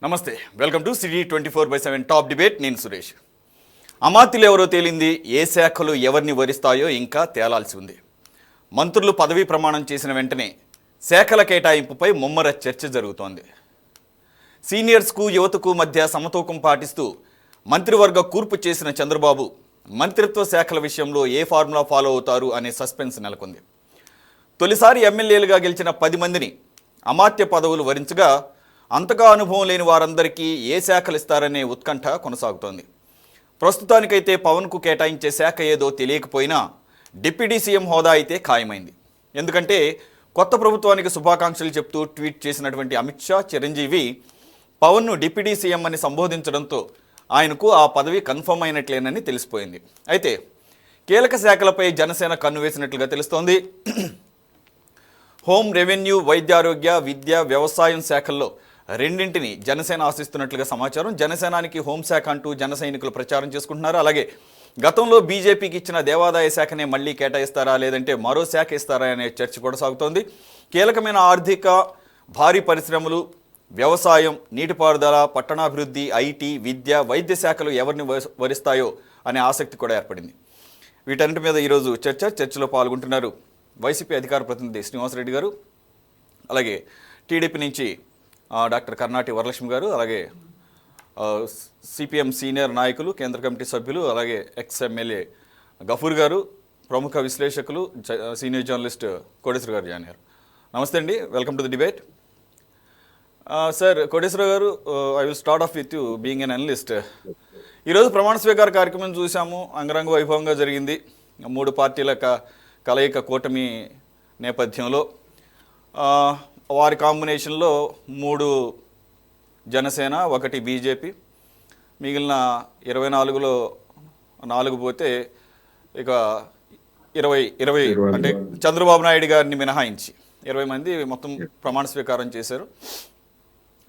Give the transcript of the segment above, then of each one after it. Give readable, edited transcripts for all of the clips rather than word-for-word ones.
నమస్తే, welcome to city 24/7 top debate. నేను సురేష్. అమాత్యులు ఎవరో తేలింది. ఏ శాఖలు ఎవరిని వరిస్తాయో ఇంకా తేలాల్సి ఉంది. మంత్రులు పదవీ ప్రమాణం చేసిన వెంటనే శాఖల కేటాయింపుపై ముమ్మర చర్చ జరుగుతోంది. సీనియర్స్కు యువతకు మధ్య సమతూకం పాటిస్తూ మంత్రివర్గ కూర్పు చేసిన చంద్రబాబు మంత్రిత్వ శాఖల విషయంలో ఏ ఫార్ములా ఫాలో అవుతారు అనే సస్పెన్స్ నెలకొంది. తొలిసారి ఎమ్మెల్యేలుగా గెలిచిన 10 మందిని అమాత్య పదవులు వరించగా అంతగా అనుభవం లేని వారందరికీ ఏ శాఖలు ఇస్తారనే ఉత్కంఠ కొనసాగుతోంది. ప్రస్తుతానికైతే పవన్కు కేటాయించే శాఖ ఏదో తెలియకపోయినా డిప్యూటీ సీఎం హోదా అయితే ఖాయమైంది. ఎందుకంటే కొత్త ప్రభుత్వానికి శుభాకాంక్షలు చెప్తూ ట్వీట్ చేసినటువంటి అమిత్ షా, చిరంజీవి పవన్ను డిప్యూటీ సీఎం అని సంబోధించడంతో ఆయనకు ఆ పదవి కన్ఫర్మ్ అయినట్లేనని తెలిసిపోయింది. అయితే కీలక శాఖలపై జనసేన కన్ను వేసినట్లుగా తెలుస్తోంది. హోం, రెవెన్యూ, వైద్యారోగ్య, విద్య, వ్యవసాయం శాఖల్లో రెండింటిని జనసేన ఆశిస్తున్నట్లుగా సమాచారం. జనసేనానికి హోంశాఖ అంటూ జన సైనికులు ప్రచారం చేసుకుంటున్నారు. అలాగే గతంలో బీజేపీకి ఇచ్చిన దేవాదాయ శాఖనే మళ్ళీ కేటాయిస్తారా, లేదంటే మరో శాఖ ఇస్తారా అనే చర్చ కొనసాగుతోంది. కీలకమైన ఆర్థిక, భారీ పరిశ్రమలు, వ్యవసాయం, నీటిపారుదల, పట్టణాభివృద్ధి, ఐటీ, విద్య, వైద్య శాఖలు ఎవరిని వరిస్తాయో అనే ఆసక్తి కూడా ఏర్పడింది. వీటన్నిటి మీద ఈరోజు చర్చలో పాల్గొంటున్నారు వైసీపీ అధికార ప్రతినిధి శ్రీనివాసరెడ్డి గారు, అలాగే టీడీపీ నుంచి డాక్టర్ కర్నాటి వరలక్ష్మి గారు, అలాగే సిపిఎం సీనియర్ నాయకులు, కేంద్ర కమిటీ సభ్యులు, అలాగే ఎక్స్ ఎమ్మెల్యే గఫూర్ గారు, ప్రముఖ విశ్లేషకులు, సీనియర్ జర్నలిస్ట్ కోటేశ్వర గారు జాయిన్ అయ్యారు. నమస్తే అండి, welcome to the debate. Sir Koteswara గారు, I will start off with you being an analyst. ఈరోజు ప్రమాణ స్వీకార కార్యక్రమం చూసాము, అంగరంగ వైభవంగా జరిగింది. 3 పార్టీల కలయిక కూటమి నేపథ్యంలో వారి కాంబినేషన్లో 3 జనసేన, 1 బీజేపీ, మిగిలిన 24లో 4 పోతే ఇక 20 అంటే చంద్రబాబు నాయుడు గారిని మినహాయించి 20 మంది మొత్తం ప్రమాణ స్వీకారం చేశారు.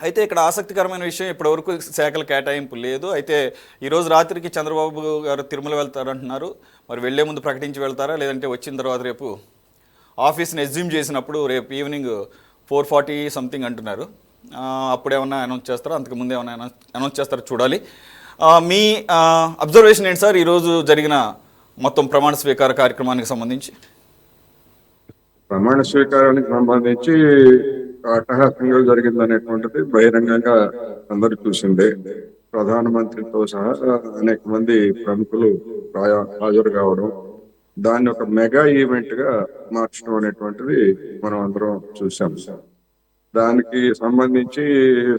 అయితే ఇక్కడ ఆసక్తికరమైన విషయం, ఇప్పటివరకు శాఖల కేటాయింపు లేదు. అయితే ఈరోజు రాత్రికి చంద్రబాబు గారు తిరుమల వెళ్తారంటున్నారు. మరి వెళ్లే ముందు ప్రకటించి వెళ్తారా, లేదంటే వచ్చిన తర్వాత రేపు ఆఫీస్ని ఎస్యూమ్ చేసినప్పుడు రేపు ఈవినింగ్ 4:40 సంథింగ్ అంటున్నారు, అప్పుడేమన్నా అనౌన్స్ చేస్తారో, అంతకుముందు ఏమన్నా అనౌన్స్ చేస్తారో చూడాలి. మీ అబ్జర్వేషన్ ఏంటి సార్ ఈరోజు జరిగిన మొత్తం ప్రమాణ స్వీకార కార్యక్రమానికి సంబంధించి? ప్రమాణ స్వీకారానికి సంబంధించి అట్టహాసంగా జరిగిందనేటువంటిది బహిరంగంగా అందరూ చూసిందే. ప్రధానమంత్రితో సహా అనేక మంది ప్రముఖులు హాజరు కావడం, దాన్ని ఒక మెగా ఈవెంట్ గా మార్చడం అనేటువంటిది మనం అందరం చూసాం. దానికి సంబంధించి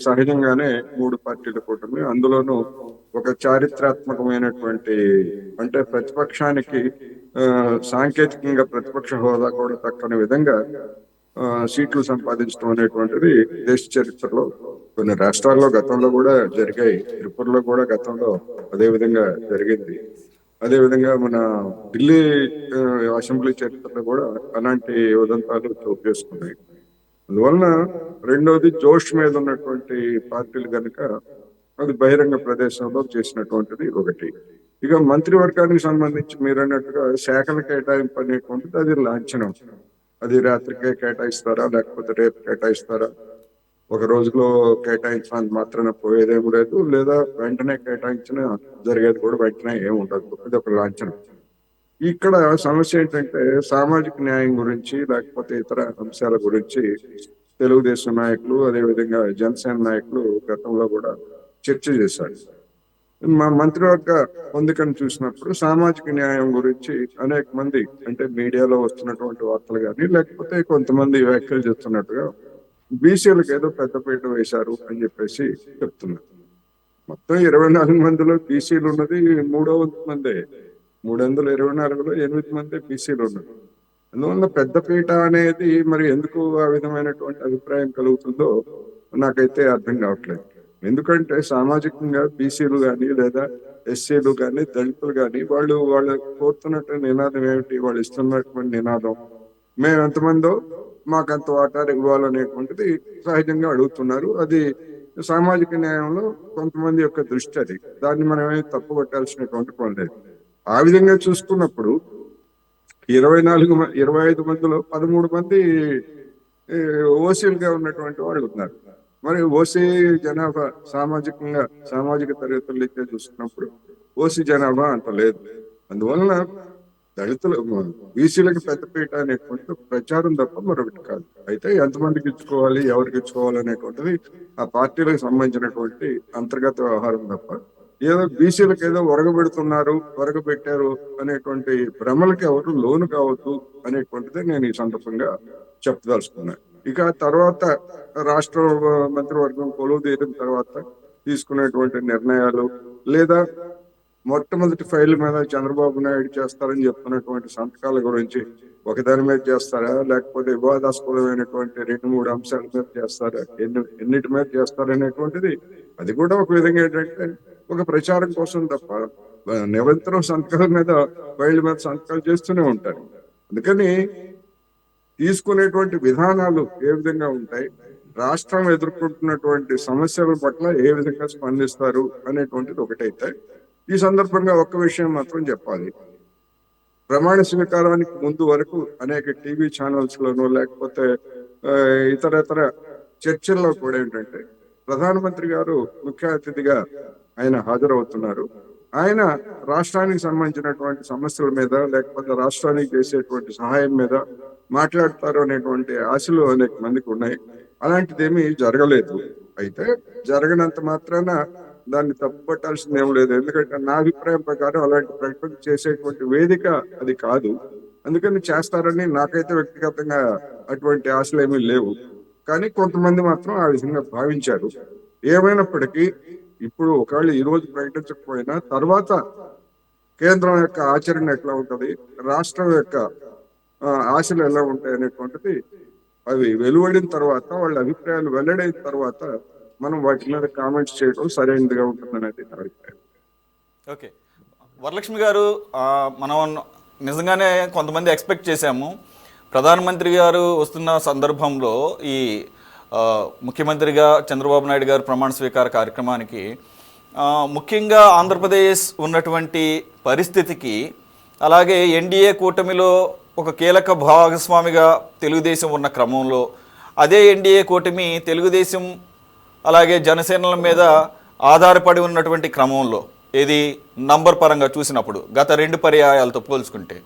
సహజంగానే 3 పార్టీల కూటమి, అందులోనూ ఒక చారిత్రాత్మకమైనటువంటి, అంటే ప్రతిపక్షానికి సాంకేతికంగా ప్రతిపక్ష హోదా కూడా దక్కని విధంగా సీట్లు సంపాదించడం అనేటువంటిది దేశ చరిత్రలో కొన్ని రాష్ట్రాల్లో గతంలో కూడా జరిగాయి. త్రిపురలో కూడా గతంలో అదే విధంగా జరిగింది. అదేవిధంగా మన ఢిల్లీ అసెంబ్లీ చరిత్రలో కూడా అలాంటి ఉదంతాలు చోటు చేసుకున్నాయి. అందువలన రెండోది, జోష్ మీద ఉన్నటువంటి పార్టీలు కనుక అది బహిరంగ ప్రదేశంలో చేసినటువంటిది ఒకటి. ఇక మంత్రివర్గానికి సంబంధించి మీరు అన్నట్టుగా శాఖల కేటాయింపు అనేటువంటిది అది లాంఛనం. అది రాత్రికే కేటాయిస్తారా, లేకపోతే రేపు కేటాయిస్తారా, ఒక రోజులో కేటాయించడానికి మాత్రాన పోయేదేమీ లేదు, లేదా వెంటనే కేటాయించిన జరిగేది కూడా వెంటనే ఏమి ఉండదు. ఇది ఒక లాంఛనం. ఇక్కడ సమస్య ఏంటంటే సామాజిక న్యాయం గురించి, లేకపోతే ఇతర అంశాల గురించి తెలుగుదేశం నాయకులు, అదేవిధంగా జనసేన నాయకులు గతంలో కూడా చర్చ చేశారు. మా మంత్రివర్గ పొందికను చూసినప్పుడు సామాజిక న్యాయం గురించి అనేక మంది, అంటే మీడియాలో వస్తున్నటువంటి వార్తలు కానీ, లేకపోతే కొంతమంది వ్యాఖ్యలు చేస్తున్నట్టుగా బీసీలకు ఏదో పెద్దపీట వేశారు అని చెప్పేసి చెప్తున్నారు. మొత్తం 24 మందిలో బీసీలు ఉన్నది 300 మందే. 324లో 8 మంది బీసీలు ఉన్నారు. అందువల్ల పెద్దపీట అనేది మరి ఎందుకు ఆ విధమైనటువంటి అభిప్రాయం కలుగుతుందో నాకైతే అర్థం కావట్లేదు. ఎందుకంటే సామాజికంగా బీసీలు కానీ, లేదా ఎస్సీలు కానీ, దళితులు కానీ వాళ్ళు కోరుతున్నటువంటి నినాదం ఏమిటి? వాళ్ళు ఇస్తున్నటువంటి నినాదం మేము ఎంతమందో మాకంత వాటా ఇవ్వాలనేటువంటిది సహజంగా అడుగుతున్నారు. అది సామాజిక న్యాయంలో కొంతమంది యొక్క దృష్టి. అది దాన్ని మనం ఏమి తప్పు పట్టాల్సినటువంటి పని లేదు. ఆ విధంగా చూసుకున్నప్పుడు 25 మందిలో 13 మంది ఓసీలుగా ఉన్నటువంటి వాళ్ళు ఉన్నారు. మరి ఓసీ జనాభా సామాజిక తరగతులు అయితే చూసుకున్నప్పుడు ఓసీ జనాభా అంత లేదు. అందువలన దళితులు బీసీలకు పెద్దపీట అనేటువంటి ప్రచారం తప్ప మరొకటి కాదు. అయితే ఎంతమందికి ఇచ్చుకోవాలి, ఎవరికి ఇచ్చుకోవాలి అనేటువంటిది ఆ పార్టీలకు సంబంధించినటువంటి అంతర్గత వ్యవహారం తప్ప ఏదో బీసీలకు ఏదో ఒరగబెట్టారు అనేటువంటి భ్రమలకి ఎవరు లోను కావద్దు అనేటువంటిది నేను ఈ సందర్భంగా చెప్పదలుచుకున్నాను. ఇక తర్వాత రాష్ట్ర మంత్రివర్గం కొలువు తీరిన తర్వాత తీసుకునేటువంటి నిర్ణయాలు లేదా మొట్టమొదటి ఫైల్ మీద చంద్రబాబు నాయుడు చేస్తారని చెప్తున్నటువంటి సంతకాల గురించి ఒకదాని మీద చేస్తారా, లేకపోతే వివాదాస్పదమైనటువంటి 2-3 అంశాల మీద చేస్తారా, ఎన్నిటి మీద చేస్తారనేటువంటిది అది కూడా ఒక విధంగా ఏంటంటే ఒక ప్రచారం కోసం తప్ప నిరంతరం సంతకాల మీద ఫైల్ మీద సంతకాలు చేస్తూనే ఉంటారు. అందుకని తీసుకునేటువంటి విధానాలు ఏ విధంగా ఉంటాయి, రాష్ట్రం ఎదుర్కొంటున్నటువంటి సమస్యల పట్ల ఏ విధంగా స్పందిస్తారు అనేటువంటిది ఒకటైతే, ఈ సందర్భంగా ఒక్క విషయం మాత్రం చెప్పాలి. ప్రమాణ స్వీకారానికి ముందు వరకు అనేక టీవీ ఛానల్స్ లోనో లేకపోతే ఇతర చర్చల్లో కూడా ఏంటంటే ప్రధానమంత్రి గారు ముఖ్య అతిథిగా ఆయన హాజరవుతున్నారు. ఆయన రాష్ట్రానికి సంబంధించినటువంటి సమస్యల మీద లేకపోతే రాష్ట్రానికి చేసేటువంటి సహాయం మీద మాట్లాడతారు అనేటువంటి ఆశలు అనేక మందికి ఉన్నాయి. అలాంటిదేమీ జరగలేదు. అయితే జరగనంత మాత్రాన దాన్ని తప్పుపట్టాల్సింది ఏం లేదు. ఎందుకంటే నా అభిప్రాయం ప్రకారం అలాంటి ప్రకటన చేసేటువంటి వేదిక అది కాదు. అందుకని చేస్తారని నాకైతే వ్యక్తిగతంగా అటువంటి ఆశలు ఏమీ లేవు. కానీ కొంతమంది మాత్రం ఆ విధంగా భావించారు. ఏమైనప్పటికీ ఇప్పుడు ఒకవేళ ఈ రోజు ప్రకటించకపోయినా తర్వాత కేంద్రం యొక్క ఆచరణ ఎట్లా ఉంటది, రాష్ట్రం యొక్క ఆశలు ఎలా ఉంటాయి అనేటువంటిది అవి వెలువడిన తర్వాత వాళ్ళ అభిప్రాయాలు వెల్లడైన తర్వాత మనం వాటి మీద కామెంట్స్ చేయడం సరైనదిగా ఉంటుందనేది నా అభిప్రాయం. ఓకే, వరలక్ష్మి గారు, మనం నిజంగానే కొంతమంది ఎక్స్పెక్ట్ చేశాము ప్రధానమంత్రి గారు వస్తున్న సందర్భంలో ఈ ముఖ్యమంత్రిగా చంద్రబాబు నాయుడు గారు ప్రమాణ స్వీకార కార్యక్రమానికి ముఖ్యంగా ఆంధ్రప్రదేశ్ ఉన్నటువంటి పరిస్థితికి, అలాగే ఎన్డీఏ కూటమిలో ఒక కీలక భాగస్వామిగా తెలుగుదేశం ఉన్న క్రమంలో, అదే ఎన్డీఏ కూటమి తెలుగుదేశం అలాగే జనసేనల మీద ఆధారపడి ఉన్నటువంటి క్రమంలో, ఇది నంబర్ పరంగా చూసినప్పుడు గత 2 పర్యాయాలతో పోల్చుకుంటే,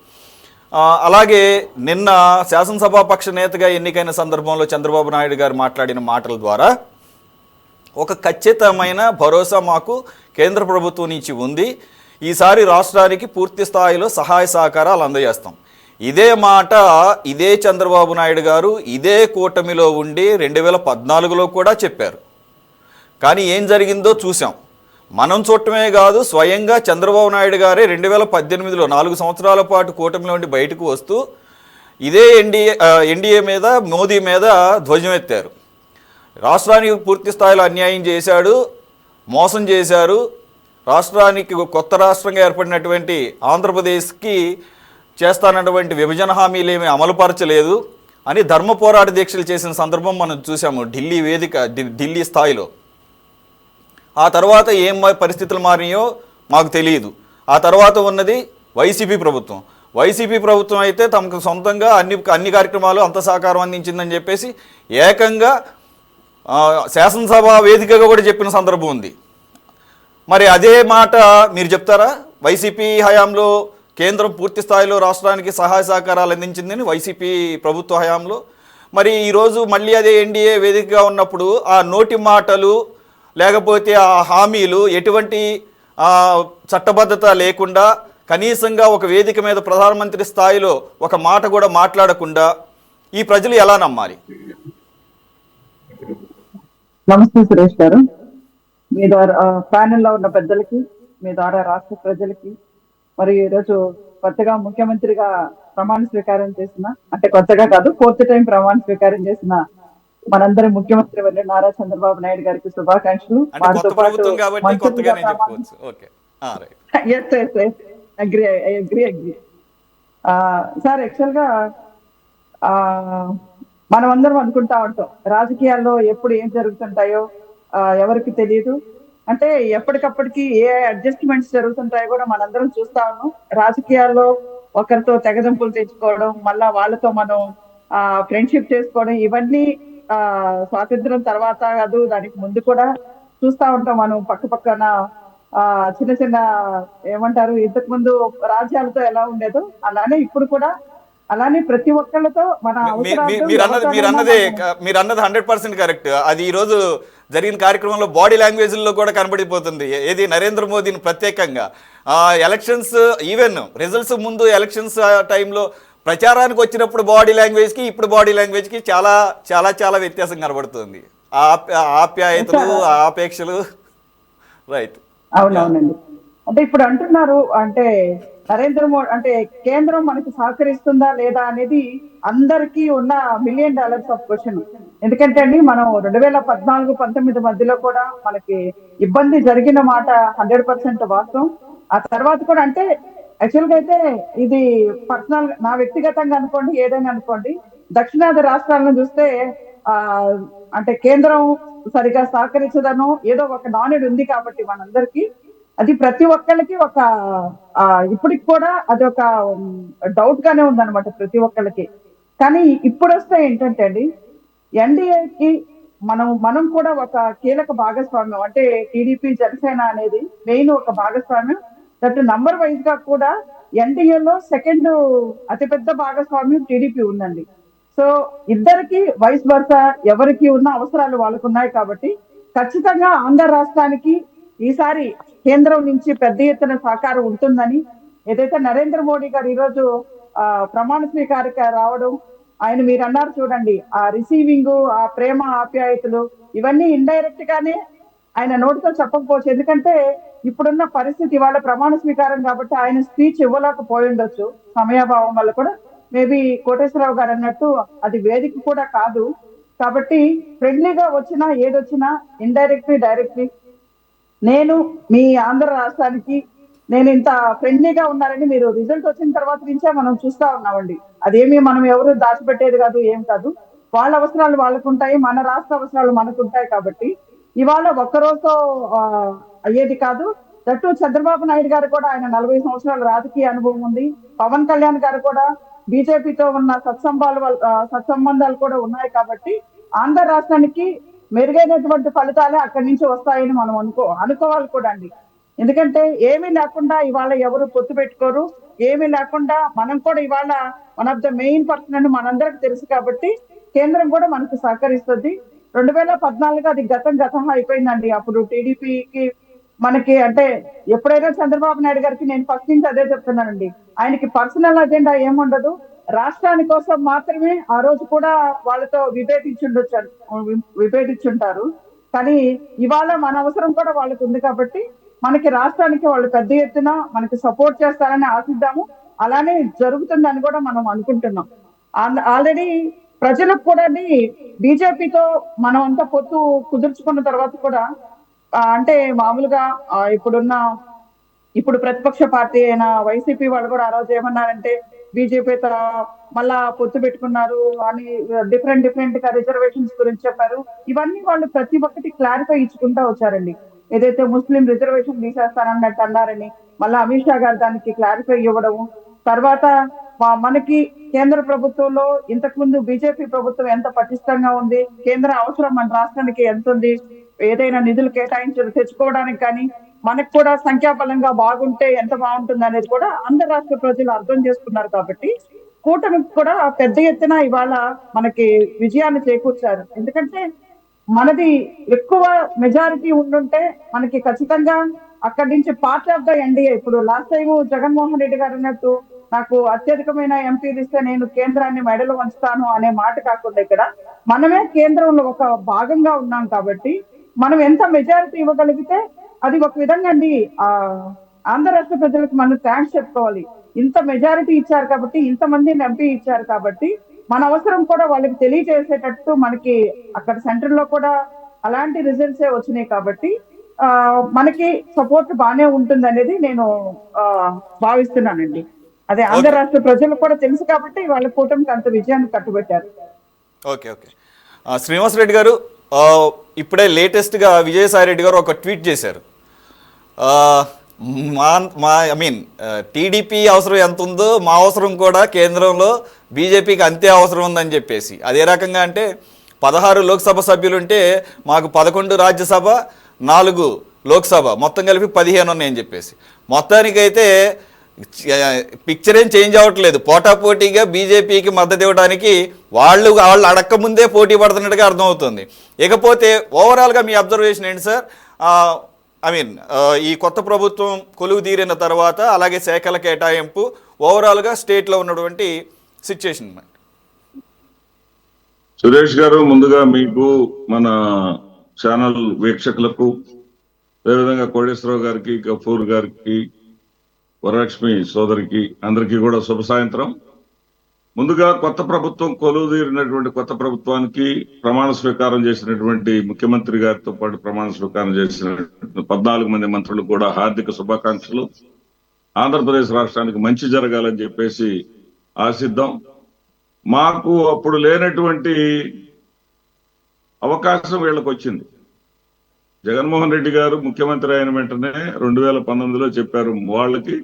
అలాగే నిన్న శాసనసభాపక్ష నేతగా ఎన్నికైన సందర్భంలో చంద్రబాబు నాయుడు గారు మాట్లాడిన మాటల ద్వారా ఒక ఖచ్చితమైన భరోసా మాకు కేంద్ర ప్రభుత్వం నుంచి ఉంది, ఈసారి రాష్ట్రానికి పూర్తి స్థాయిలో సహాయ సహకారాలు అందజేస్తాం. ఇదే మాట ఇదే చంద్రబాబు నాయుడు గారు ఇదే కూటమిలో ఉండి 2014లో కూడా చెప్పారు. కానీ ఏం జరిగిందో చూసాం. మనం చూడటమే కాదు, స్వయంగా చంద్రబాబు నాయుడు గారే 2018లో 4 సంవత్సరాల పాటు కూటమిలో ఉండి బయటకు వస్తూ ఇదే ఎన్డీఏ మీద, మోదీ మీద ధ్వజం ఎత్తారు. రాష్ట్రానికి పూర్తి స్థాయిలో అన్యాయం చేశాడు, మోసం చేశారు, రాష్ట్రానికి కొత్త రాష్ట్రంగా ఏర్పడినటువంటి ఆంధ్రప్రదేశ్కి చేస్తానటువంటి విభజన హామీలు ఏమీ అమలుపరచలేదు అని ధర్మ పోరాట దీక్షలు చేసిన సందర్భం మనం చూసాము ఢిల్లీ స్థాయిలో. ఆ తర్వాత ఏం పరిస్థితులు మారినాయో మాకు తెలియదు. ఆ తర్వాత ఉన్నది వైసీపీ ప్రభుత్వం. వైసీపీ ప్రభుత్వం అయితే తమకు సొంతంగా అన్ని కార్యక్రమాలు అంత సహకారం అందించిందని చెప్పేసి ఏకంగా శాసనసభ వేదికగా కూడా చెప్పిన సందర్భం ఉంది. మరి అదే మాట మీరు చెప్తారా? వైసీపీ హయాంలో కేంద్రం పూర్తి స్థాయిలో రాష్ట్రానికి సహాయ సహకారాలు అందించిందని వైసీపీ ప్రభుత్వ హయాంలో, మరి ఈరోజు మళ్ళీ అదే ఎన్డీఏ వేదికగా ఉన్నప్పుడు ఆ నోటి మాటలు లేకపోతే ఆ హామీలు ఎటువంటి చట్టబద్ధత లేకుండా కనీసంగా ఒక వేదిక మీద ప్రధానమంత్రి స్థాయిలో ఒక మాట కూడా మాట్లాడకుండా ఈ ప్రజలు ఎలా నమ్మాలి? నమస్తే సురేష్ గారు, మీ ద్వారా ప్యానెల్లో ఉన్న పెద్దలకి, మీ ద్వారా రాష్ట్ర ప్రజలకి, మరి ఈరోజు కొత్తగా ముఖ్యమంత్రిగా ప్రమాణ స్వీకారం చేసిన, అంటే కొత్తగా కాదు 4th టైం ప్రమాణ స్వీకారం చేసిన మనందరి ముఖ్యమంత్రి వర్యులు నారా చంద్రబాబు నాయుడు గారికి శుభాకాంక్షలు. సార్, యాక్చువల్ గా మనం అందరం అనుకుంటా ఉంటాం రాజకీయాల్లో ఎప్పుడు ఏం జరుగుతుంటాయో ఎవరికి తెలియదు. అంటే ఎప్పటికప్పటికి ఏ అడ్జస్ట్మెంట్స్ జరుగుతుంటాయో కూడా మనందరం చూస్తా ఉన్నాం. రాజకీయాల్లో ఒకరితో తెగదెంపులు తెచ్చుకోవడం, మళ్ళా వాళ్ళతో మనం ఫ్రెండ్షిప్ చేసుకోవడం, ఇవన్నీ స్వాతంత్రం తర్వాత కాదు, దానికి ముందు కూడా చూస్తా ఉంటాం మనం పక్క పక్కన చిన్న చిన్న ఏమంటారు, ఇంతకు ముందు రాజ్యాలతో ఎలా ఉండేదో అలానే ఇప్పుడు కూడా అలానే ప్రతి ఒక్కళ్ళతో మన అవసరాలు మీరు అన్నది 100% కరెక్ట్. అది ఈ రోజు జరిగిన కార్యక్రమంలో బాడీ లాంగ్వేజ్లో కూడా కనబడిపోతుంది. ఏది నరేంద్ర మోదీని ప్రత్యేకంగా ఎలక్షన్స్, ఈవెన్ రిజల్ట్స్ ముందు ఎలక్షన్స్ టైంలో ప్రచారానికి వచ్చినప్పుడు బాడీ లాంగ్వేజ్కి ఇప్పుడు బాడీ లాంగ్వేజ్కి చాలా చాలా చాలా వ్యత్యాసం కనబడుతుంది. ఆప్యాయతలు, ఆపేక్షలు. రైట్. అవునవునండి. అంటే ఇప్పుడు అంటున్నారు, అంటే నరేంద్ర మోడీ అంటే కేంద్రం మనకి సహకరిస్తుందా లేదా అనేది అందరికీ ఉన్న $1 million ఆఫ్ క్వశ్చన్. ఎందుకంటే అండి, మనం 2014-19 మధ్యలో కూడా మనకి ఇబ్బంది జరిగిన మాట 100% వాస్తవం. ఆ తర్వాత కూడా అంటే యాక్చువల్ గా అయితే ఇది పర్సనల్, నా వ్యక్తిగతంగా అనుకోండి, ఏదైనా అనుకోండి, దక్షిణాది రాష్ట్రాలను చూస్తే ఆ అంటే కేంద్రం సరిగా సహకరించదనో ఏదో ఒక నానుడి ఉంది కాబట్టి మనందరికీ అది ప్రతి ఒక్కళ్ళకి ఒక ఇప్పటికి కూడా అది ఒక డౌట్ గానే ఉందన్నమాట ప్రతి ఒక్కళ్ళకి. కానీ ఇప్పుడు వస్తే ఏంటంటే అండి, ఎన్డీఏకి మనం కూడా ఒక కీలక భాగస్వామ్యం, అంటే టీడీపీ జనసేన అనేది మెయిన్ ఒక భాగస్వామ్యం. దట్ నంబర్ వైజ్ గా కూడా ఎన్డీఏలో సెకండ్ అతిపెద్ద భాగస్వామ్యం టీడీపీ ఉందండి. సో ఇద్దరికి వైస్ వర్సా, ఎవరికి ఉన్న అవసరాలు వాళ్ళకు ఉన్నాయి కాబట్టి ఖచ్చితంగా ఆంధ్ర రాష్ట్రానికి ఈసారి కేంద్రం నుంచి పెద్ద ఎత్తున సహకారం ఉంటుందని, ఏదైతే నరేంద్ర మోడీ గారు ఈరోజు ప్రమాణ స్వీకారికి రావడం, ఆయన మీరు అన్నారు చూడండి, ఆ రిసీవింగ్, ఆ ప్రేమ ఆప్యాయతలు ఇవన్నీ ఇండైరెక్ట్ గానే ఆయన నోటితో చెప్పకపోవచ్చు. ఎందుకంటే ఇప్పుడున్న పరిస్థితి, వాళ్ళ ప్రమాణ స్వీకారం కాబట్టి ఆయన స్పీచ్ ఇవ్వలేకపోయి ఉండొచ్చు సమయాభావం వల్ల కూడా. మేబీ కోటేశ్వరరావు గారు అన్నట్టు అది వేదిక కూడా కాదు కాబట్టి ఫ్రెండ్లీగా వచ్చినా ఏదొచ్చినా ఇండైరెక్ట్లీ డైరెక్ట్లీ నేను మీ ఆంధ్ర రాష్ట్రానికి నేను ఇంత ఫ్రెండ్లీగా ఉన్నారని మీరు రిజల్ట్ వచ్చిన తర్వాత నుంచే మనం చూస్తా ఉన్నామండి. అదేమి మనం ఎవరు దాచిపెట్టేది కాదు, ఏం కాదు. వాళ్ళ అవసరాలు వాళ్ళకు ఉంటాయి, మన రాష్ట్ర అవసరాలు మనకు ఉంటాయి కాబట్టి ఇవాళ ఒక్కరోజుతో అయ్యేది కాదు. దట్టు చంద్రబాబు నాయుడు గారు కూడా, ఆయన 40 సంవత్సరాల రాజకీయ అనుభవం ఉంది. పవన్ కళ్యాణ్ గారు కూడా బీజేపీతో ఉన్న సత్సంబంధాలు కూడా ఉన్నాయి కాబట్టి ఆంధ్ర రాష్ట్రానికి మెరుగైనటువంటి ఫలితాలే అక్కడి నుంచి వస్తాయని మనం అనుకోవాలి కూడా అండి. ఎందుకంటే ఏమీ లేకుండా ఇవాళ ఎవరు పొత్తు పెట్టుకోరు, ఏమీ లేకుండా మనం కూడా ఇవాళ one of the main person అని మనందరికి తెలుసు కాబట్టి కేంద్రం కూడా మనకు సహకరిస్తుంది. 2014 అది గతం అయిపోయిందండి. అప్పుడు టీడీపీకి మనకి అంటే ఎప్పుడైనా చంద్రబాబు నాయుడు గారికి నేను ఫస్ట్ నుంచి అదే చెప్తున్నానండి, ఆయనకి పర్సనల్ అజెండా ఏముండదు, రాష్ట్రాని కోసం మాత్రమే. ఆ రోజు కూడా వాళ్ళతో విభేదించుంటారు. కానీ ఇవాళ మన అవసరం కూడా వాళ్ళకి ఉంది కాబట్టి మనకి రాష్ట్రానికి వాళ్ళు పెద్ద ఎత్తున మనకి సపోర్ట్ చేస్తారని ఆశిద్దాము. అలానే జరుగుతుందని కూడా మనం అనుకుంటున్నాం. ఆల్రెడీ ప్రజలకు కూడా బీజేపీతో మనం అంతా పొత్తు కుదుర్చుకున్న తర్వాత కూడా అంటే మామూలుగా ఇప్పుడు ప్రతిపక్ష పార్టీ అయిన వైసీపీ వాళ్ళు కూడా ఆ రోజు ఏమన్నారంటే బీజేపీతో మళ్ళా పొత్తు పెట్టుకున్నారు అని డిఫరెంట్ గా రిజర్వేషన్స్ గురించి చెప్పారు. ఇవన్నీ వాళ్ళు ప్రతి ఒక్కటి క్లారిఫై ఇచ్చుకుంటా వచ్చారండి. ఏదైతే ముస్లిం రిజర్వేషన్ తీసేస్తానన్నట్టు అన్నారని మళ్ళా అమిత్ షా గారు దానికి క్లారిఫై ఇవ్వడము, తర్వాత మనకి కేంద్ర ప్రభుత్వంలో ఇంతకు ముందు బీజేపీ ప్రభుత్వం ఎంత పటిష్టంగా ఉంది, కేంద్ర అవసరం మన రాష్ట్రానికి ఎంత ఉంది, ఏదైనా నిధులు తెచ్చుకోవడానికి కానీ మనకు కూడా సంఖ్యాబలంగా బాగుంటే ఎంత బాగుంటుంది అనేది కూడా ఆంధ్ర రాష్ట్ర ప్రజలు అర్థం చేసుకున్నారు కాబట్టి కూటమికి కూడా పెద్ద ఎత్తున ఇవాళ మనకి విజయాన్ని చేకూర్చారు. ఎందుకంటే మనది ఎక్కువ మెజారిటీ ఉండుంటే మనకి ఖచ్చితంగా అక్కడి నుంచి పార్ట్ ఆఫ్ ద ఎన్డీఏ, ఇప్పుడు లాస్ట్ టైం జగన్మోహన్ రెడ్డి గారు అన్నట్టు నాకు అత్యధికమైన ఎంపీలు ఇస్తే నేను కేంద్రాన్ని మెడలు వంచుతాను అనే మాట కాకుండా ఇక్కడ మనమే కేంద్రంలో ఒక భాగంగా ఉన్నాం కాబట్టి మనం ఎంత మెజారిటీ ఇవ్వగలిగితే అది ఒక విధంగా అండి ఆంధ్ర రాష్ట్ర ప్రజలకు మనం థ్యాంక్స్ చెప్పుకోవాలి. ఇంత మెజారిటీ ఇచ్చారు కాబట్టి, ఇంతమందిని ఎంపీ ఇచ్చారు కాబట్టి మన అవసరం కూడా వాళ్ళకి తెలియజేసేటట్టు మనకి అక్కడ సెంటర్ లో కూడా అలాంటి రిజల్ట్సే వచ్చినాయి కాబట్టి మనకి సపోర్ట్ బాగానే ఉంటుంది అనేది నేను భావిస్తున్నానండి. అదే ఆంధ్ర రాష్ట్ర ప్రజలకు కూడా తెలుసు కాబట్టి వాళ్ళ కూటమికి అంత విజయాన్ని కట్టుబెట్టారు. ఓకే. శ్రీనివాస్ రెడ్డి గారు, ఇప్పుడే లేటెస్ట్గా విజయసాయి రెడ్డి గారు ఒక ట్వీట్ చేశారు. టీడీపీ అవసరం ఎంత ఉందో మా అవసరం కూడా కేంద్రంలో బీజేపీకి అంతే అవసరం ఉందని చెప్పేసి. అదే రకంగా అంటే 16 లోక్సభ సభ్యులుంటే మాకు 11 రాజ్యసభ 4 లోక్సభ మొత్తం కలిపి 15 ఉన్నాయని చెప్పేసి మొత్తానికైతే పిక్చర్ ఏం చేంజ్ అవ్వట్లేదు. పోటాపోటీగా బీజేపీకి మద్దతు ఇవ్వడానికి వాళ్ళు అడక్కముందే పోటీ పడుతున్నట్టుగా అర్థమవుతుంది. ఇకపోతే ఓవరాల్గా మీ అబ్జర్వేషన్ ఏంటి సార్? ఈ కొత్త ప్రభుత్వం కొలువు తీరిన తర్వాత అలాగే శాఖల కేటాయింపు ఓవరాల్గా స్టేట్లో ఉన్నటువంటి సిచ్యుయేషన్. సురేష్ గారు, ముందుగా మీకు, మన ఛానల్ వీక్షకులకు, అదేవిధంగా కోటేశ్వరరావు గారికి, గఫూర్ గారికి, వరలక్ష్మి సోదరికి అందరికీ కూడా శుభ సాయంత్రం. ముందుగా కొత్త ప్రభుత్వం కొలువు తీరినటువంటి కొత్త ప్రభుత్వానికి ప్రమాణ స్వీకారం చేసినటువంటి ముఖ్యమంత్రి గారితో పాటు ప్రమాణ స్వీకారం చేసిన 14 మంది మంత్రులు కూడా హార్దిక శుభాకాంక్షలు. ఆంధ్రప్రదేశ్ రాష్ట్రానికి మంచి జరగాలని చెప్పేసి ఆశిద్దాం. మాకు అప్పుడు లేనటువంటి అవకాశం వీళ్ళకి వచ్చింది. జగన్మోహన్ రెడ్డి గారు ముఖ్యమంత్రి అయిన వెంటనే 2019లో చెప్పారు, వాళ్ళకి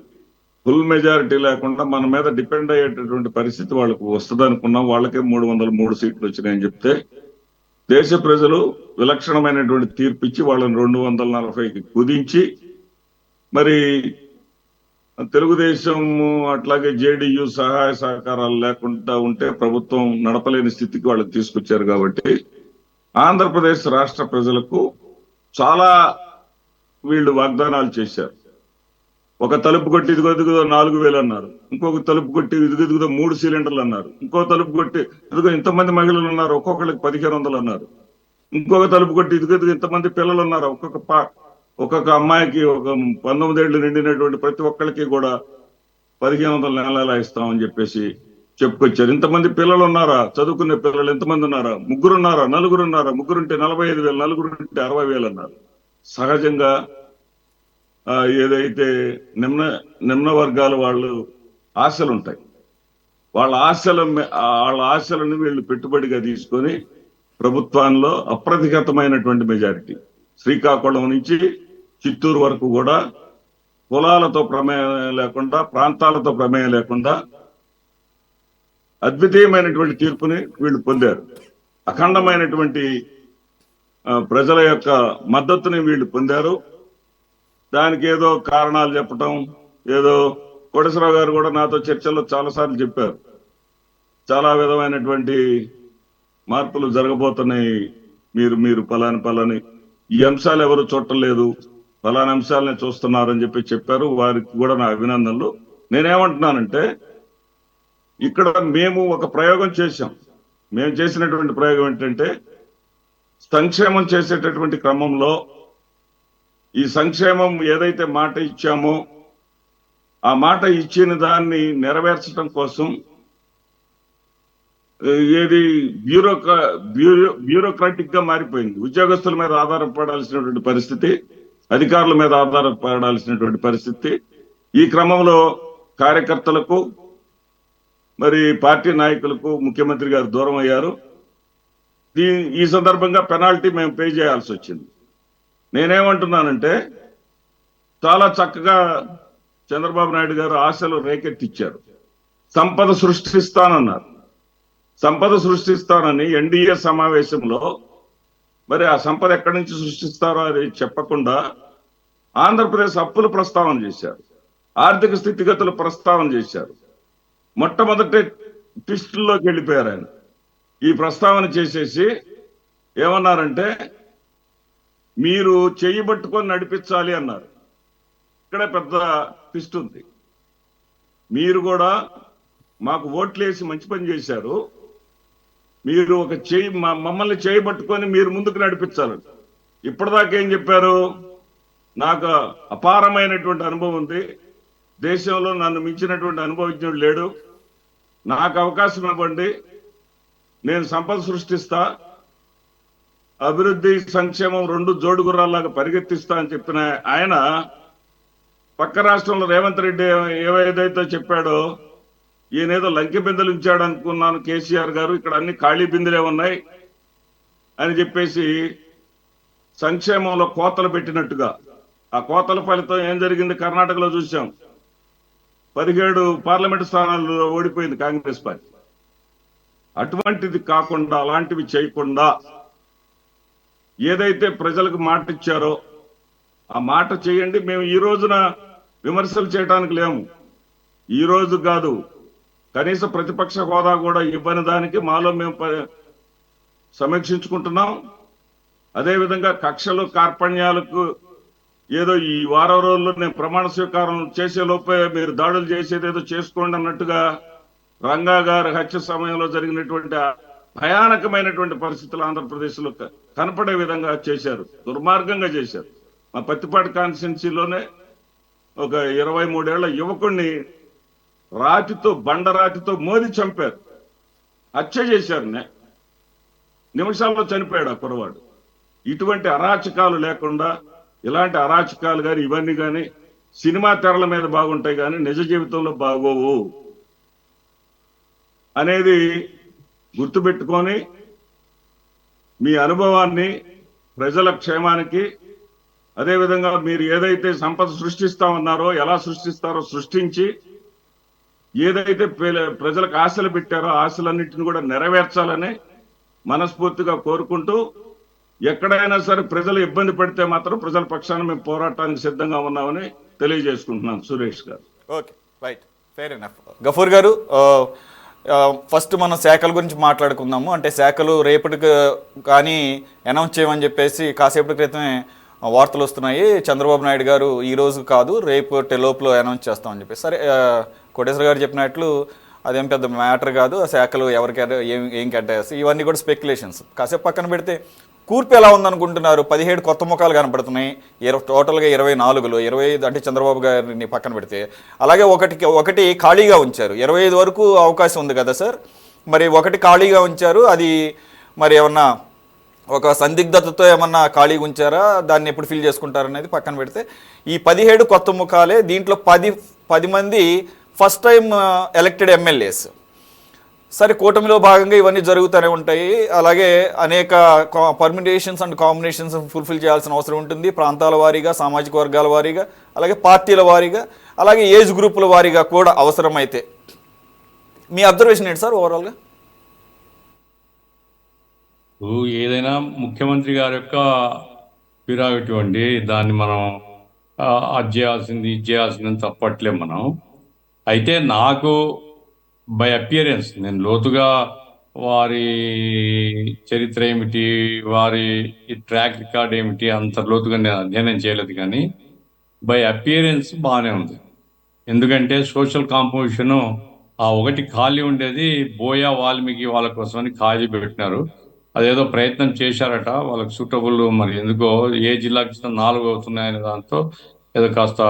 ఫుల్ మెజారిటీ లేకుండా మన మీద డిపెండ్ అయ్యేటటువంటి పరిస్థితి వాళ్ళకు వస్తుంది అనుకున్నాం. వాళ్ళకే 303 సీట్లు వచ్చినాయని చెప్తే దేశ ప్రజలు విలక్షణమైనటువంటి తీర్పు ఇచ్చి వాళ్ళని 240కి కుదించి, మరి తెలుగుదేశం అట్లాగే జేడీయూ సహాయ సహకారాలు లేకుండా ఉంటే ప్రభుత్వం నడపలేని స్థితికి వాళ్ళకి తీసుకొచ్చారు. కాబట్టి ఆంధ్రప్రదేశ్ రాష్ట్ర ప్రజలకు చాలా వీళ్ళు వాగ్దానాలు చేశారు. ఒక తలుపు కొట్టి ఇదిగో 4000 అన్నారు, ఇంకొక తలుపు కొట్టి ఇదిగో 3 సిలిండర్లు అన్నారు, ఇంకో తలుపు కొట్టి ఇదిగో ఇంతమంది మహిళలు ఉన్నారు ఒక్కొక్కరికి 1500 అన్నారు, ఇంకొక తలుపు కొట్టి ఇదిగో ఇంతమంది పిల్లలు ఉన్నారు, ఒక్కొక్క అమ్మాయికి ఒక 19 ఏళ్లు నిండినటువంటి ప్రతి ఒక్కరికి కూడా 1500 నెలలా ఇస్తామని చెప్పేసి చెప్పుకొచ్చారు. ఇంతమంది పిల్లలు ఉన్నారా, చదువుకునే పిల్లలు ఎంతమంది ఉన్నారా, 3 ఉన్నారా, 4 ఉన్నారా, 3 ఉంటే 45,000, 4 ఉంటే 60,000 అన్నారు. సహజంగా ఏదైతే నిమ్న వర్గాల వాళ్ళు ఆశలు ఉంటాయి, వాళ్ళ ఆశలను వీళ్ళు పెట్టుబడిగా తీసుకొని ప్రభుత్వంలో అప్రతిహతమైనటువంటి మెజారిటీ, శ్రీకాకుళం నుంచి చిత్తూరు వరకు కూడా కులాలతో ప్రమేయం లేకుండా, ప్రాంతాలతో ప్రమేయం లేకుండా అద్వితీయమైనటువంటి తీర్పుని వీళ్ళు పొందారు. అఖండమైనటువంటి ప్రజల యొక్క మద్దతుని వీళ్ళు పొందారు. దానికి ఏదో కారణాలు చెప్పటం, ఏదో కోటేశ్వరరావు గారు కూడా నాతో చర్చల్లో చాలాసార్లు చెప్పారు, చాలా విధమైనటువంటి మార్పులు జరగబోతున్నాయి, మీరు పలాని ఈ అంశాలు ఎవరు చూడటం లేదు, పలానా అంశాలనే చూస్తున్నారని చెప్పారు. వారికి కూడా నా అభినందనలు. నేనేమంటున్నానంటే, ఇక్కడ మేము ఒక ప్రయోగం చేశాం. మేము చేసినటువంటి ప్రయోగం ఏంటంటే, సంక్షేమం చేసేటటువంటి క్రమంలో ఈ సంక్షేమం ఏదైతే మాట ఇచ్చామో ఆ మాట ఇచ్చిన దాన్ని నెరవేర్చడం కోసం ఏది బ్యూరోక్రాటిక్ గా మారిపోయింది. ఉద్యోగస్తుల మీద ఆధారపడాల్సినటువంటి పరిస్థితి, అధికారుల మీద ఆధారపడాల్సినటువంటి పరిస్థితి. ఈ క్రమంలో కార్యకర్తలకు, మరి పార్టీ నాయకులకు ముఖ్యమంత్రి గారు దూరం అయ్యారు. ఈ సందర్భంగా పెనాల్టీ మేము పే చేయాల్సి వచ్చింది. నేనేమంటున్నానంటే, చాలా చక్కగా చంద్రబాబు నాయుడు గారు ఆశలు రేకెత్తిచ్చారు. సంపద సృష్టిస్తానన్నారు. సంపద సృష్టిస్తానని ఎన్డీఏ సమావేశంలో మరి ఆ సంపద ఎక్కడి నుంచి సృష్టిస్తారో అది చెప్పకుండా ఆంధ్రప్రదేశ్ అప్పుల ప్రస్తావన చేశారు, ఆర్థిక స్థితిగతుల ప్రస్తావన చేశారు. మొట్టమొదటి ట్విస్టుల్లోకి వెళ్ళిపోయారు ఆయన. ఈ ప్రస్తావన చేసేసి ఏమన్నారంటే, మీరు చెయ్యి పట్టుకొని నడిపించాలి అన్నారు. ఇక్కడే పెద్ద ట్విస్ట్ ఉంది. మీరు కూడా మాకు ఓట్లేసి మంచి పని చేశారు, మీరు ఒక మమ్మల్ని చేయి పట్టుకొని మీరు ముందుకు నడిపించాలి. ఇప్పటిదాకా ఏం చెప్పారు, నాకు అపారమైనటువంటి అనుభవం ఉంది, దేశంలో నన్ను మించినటువంటి అనుభవజ్ఞుడు లేడు, నాకు అవకాశం ఇవ్వండి, నేను సంపద సృష్టిస్తా, అభివృద్ధి సంక్షేమం 2 జోడుగుర్రాల్లాగా పరిగెత్తిస్తా అని చెప్పిన ఆయన పక్క రాష్ట్రంలో రేవంత్ రెడ్డి ఏదైతే చెప్పాడో, ఈయనేదో లంకె బిందెలు ఉంచాడు అనుకున్నాను కేసీఆర్ గారు, ఇక్కడ అన్ని ఖాళీ బిందెలే ఉన్నాయి అని చెప్పేసి సంక్షేమంలో కోతలు పెట్టినట్టుగా. ఆ కోతల ఫలితం ఏం జరిగింది కర్ణాటకలో చూసాం. 17 పార్లమెంటు స్థానాల్లో ఓడిపోయింది కాంగ్రెస్ పార్టీ. అటువంటిది కాకుండా, అలాంటివి చేయకుండా ఏదైతే ప్రజలకు మాట ఇచ్చారో ఆ మాట చేయండి. మేము ఈ రోజున విమర్శలు చేయడానికి లేము. ఈ రోజు కాదు, కనీస ప్రతిపక్ష హోదా కూడా ఇవ్వని దానికి మాలో మేము సమీక్షించుకుంటున్నాం. అదేవిధంగా కక్షలు కార్పణ్యాలకు ఏదో ఈ వారం రోజుల్లో నేను ప్రమాణ స్వీకారం చేసే లోపే మీరు దాడులు చేసేది ఏదో చేసుకోండి అన్నట్టుగా రంగా గారి హత్య సమయంలో జరిగినటువంటి భయానకమైనటువంటి పరిస్థితులు ఆంధ్రప్రదేశ్లో కనపడే విధంగా చేశారు, దుర్మార్గంగా చేశారు. మా పత్తిపాటి కాన్స్టిట్యున్సీలోనే ఒక 23 ఏళ్ల యువకుడిని బండరాతితో మోది చంపారు, హత్య చేశారు. నిమిషాల్లో చనిపోయాడు ఆ కురవాడు. ఇటువంటి అరాచకాలు లేకుండా, ఇలాంటి అరాచకాలు కానీ ఇవన్నీ కానీ సినిమా తెరల మీద బాగుంటాయి కానీ నిజ జీవితంలో బాగోవు అనేది గుర్తుపెట్టుకొని మీ అనుభవాన్ని ప్రజల క్షేమానికి, అదేవిధంగా మీరు ఏదైతే సంపద సృష్టిస్తామన్నారో ఎలా సృష్టిస్తారో సృష్టించి ఏదైతే ప్రజలకు ఆశలు పెట్టారో ఆశలన్నింటినీ కూడా నెరవేర్చాలని మనస్ఫూర్తిగా కోరుకుంటూ, ఎక్కడైనా సరే ప్రజలు ఇబ్బంది పడితే మాత్రం ప్రజల పక్షాన మేము పోరాటానికి సిద్ధంగా ఉన్నామని తెలియజేసుకుంటున్నాను. Suresh garu. Okay, right, fair enough. Gafoor garu, first మనం శాఖల గురించి మాట్లాడుకుందాము. అంటే శాఖలు రేపటికి కానీ అనౌన్స్ చేయమని చెప్పేసి కాసేపటి క్రితమే వార్తలు వస్తున్నాయి. చంద్రబాబు నాయుడు గారు ఈ రోజు కాదు రేపు లోపల అనౌన్స్ చేస్తామని చెప్పేసి. సరే, కోటేశ్వర గారు చెప్పినట్లు అదేం పెద్ద మ్యాటర్ కాదు, ఆ శాఖలు ఎవరికి ఏం కేటాయిస్తాయి ఇవన్నీ కూడా స్పెక్యులేషన్స్. కాసేపు పక్కన పెడితే కూర్పు ఎలా ఉందనుకుంటున్నారు? 17 కొత్త ముఖాలు కనపడుతున్నాయి, టోటల్గా 24లో 25 అంటే చంద్రబాబు గారిని పక్కన పెడితే. అలాగే ఒకటి ఖాళీగా ఉంచారు, 25 వరకు అవకాశం ఉంది కదా సార్. మరి ఒకటి ఖాళీగా ఉంచారు, అది మరి ఏమన్నా ఒక సందిగ్ధతతో ఏమన్నా ఖాళీగా ఉంచారా? దాన్ని ఎప్పుడు ఫిల్ చేసుకుంటారు అనేది పక్కన పెడితే ఈ 17 కొత్త ముఖాలే. దీంట్లో 10 మంది ఫస్ట్ టైం ఎలక్టెడ్ ఎమ్మెల్యేస్. సరే, కూటమిలో భాగంగా ఇవన్నీ జరుగుతూనే ఉంటాయి. అలాగే అనేక పర్మిటేషన్స్ అండ్ కాంబినేషన్స్ ఫుల్ఫిల్ చేయాల్సిన అవసరం ఉంటుంది, ప్రాంతాల వారీగా, సామాజిక వర్గాల వారీగా, అలాగే పార్టీల వారీగా, అలాగే ఏజ్ గ్రూపుల వారీగా కూడా అవసరమైతే. మీ అబ్జర్వేషన్ ఏంటి సార్ ఓవరాల్గా? ఏదైనా ముఖ్యమంత్రి గారి యొక్క ప్రిరాగటివ్ అండి, దాన్ని మనం అది చేయాల్సింది ఇది చేయాల్సిందని తప్పట్లే మనం. అయితే నాకు బై అపియరెన్స్, నేను లోతుగా వారి చరిత్ర ఏమిటి, వారి ట్రాక్ రికార్డ్ ఏమిటి అంత లోతుగా నేను అధ్యయనం చేయలేదు, కానీ బై అపియరెన్స్ బాగానే ఉంది. ఎందుకంటే సోషల్ కాంపోజిషను ఆ ఒకటి ఖాళీ ఉండేది బోయా వాల్మీకి వాళ్ళ కోసమని ఖాళీ పెట్టినారు. అదేదో ప్రయత్నం చేశారట, వాళ్ళకి సూటబుల్, మరి ఎందుకో ఏ జిల్లాకి ఇచ్చినా 4 అవుతున్నాయనే దాంతో ఏదో కాస్త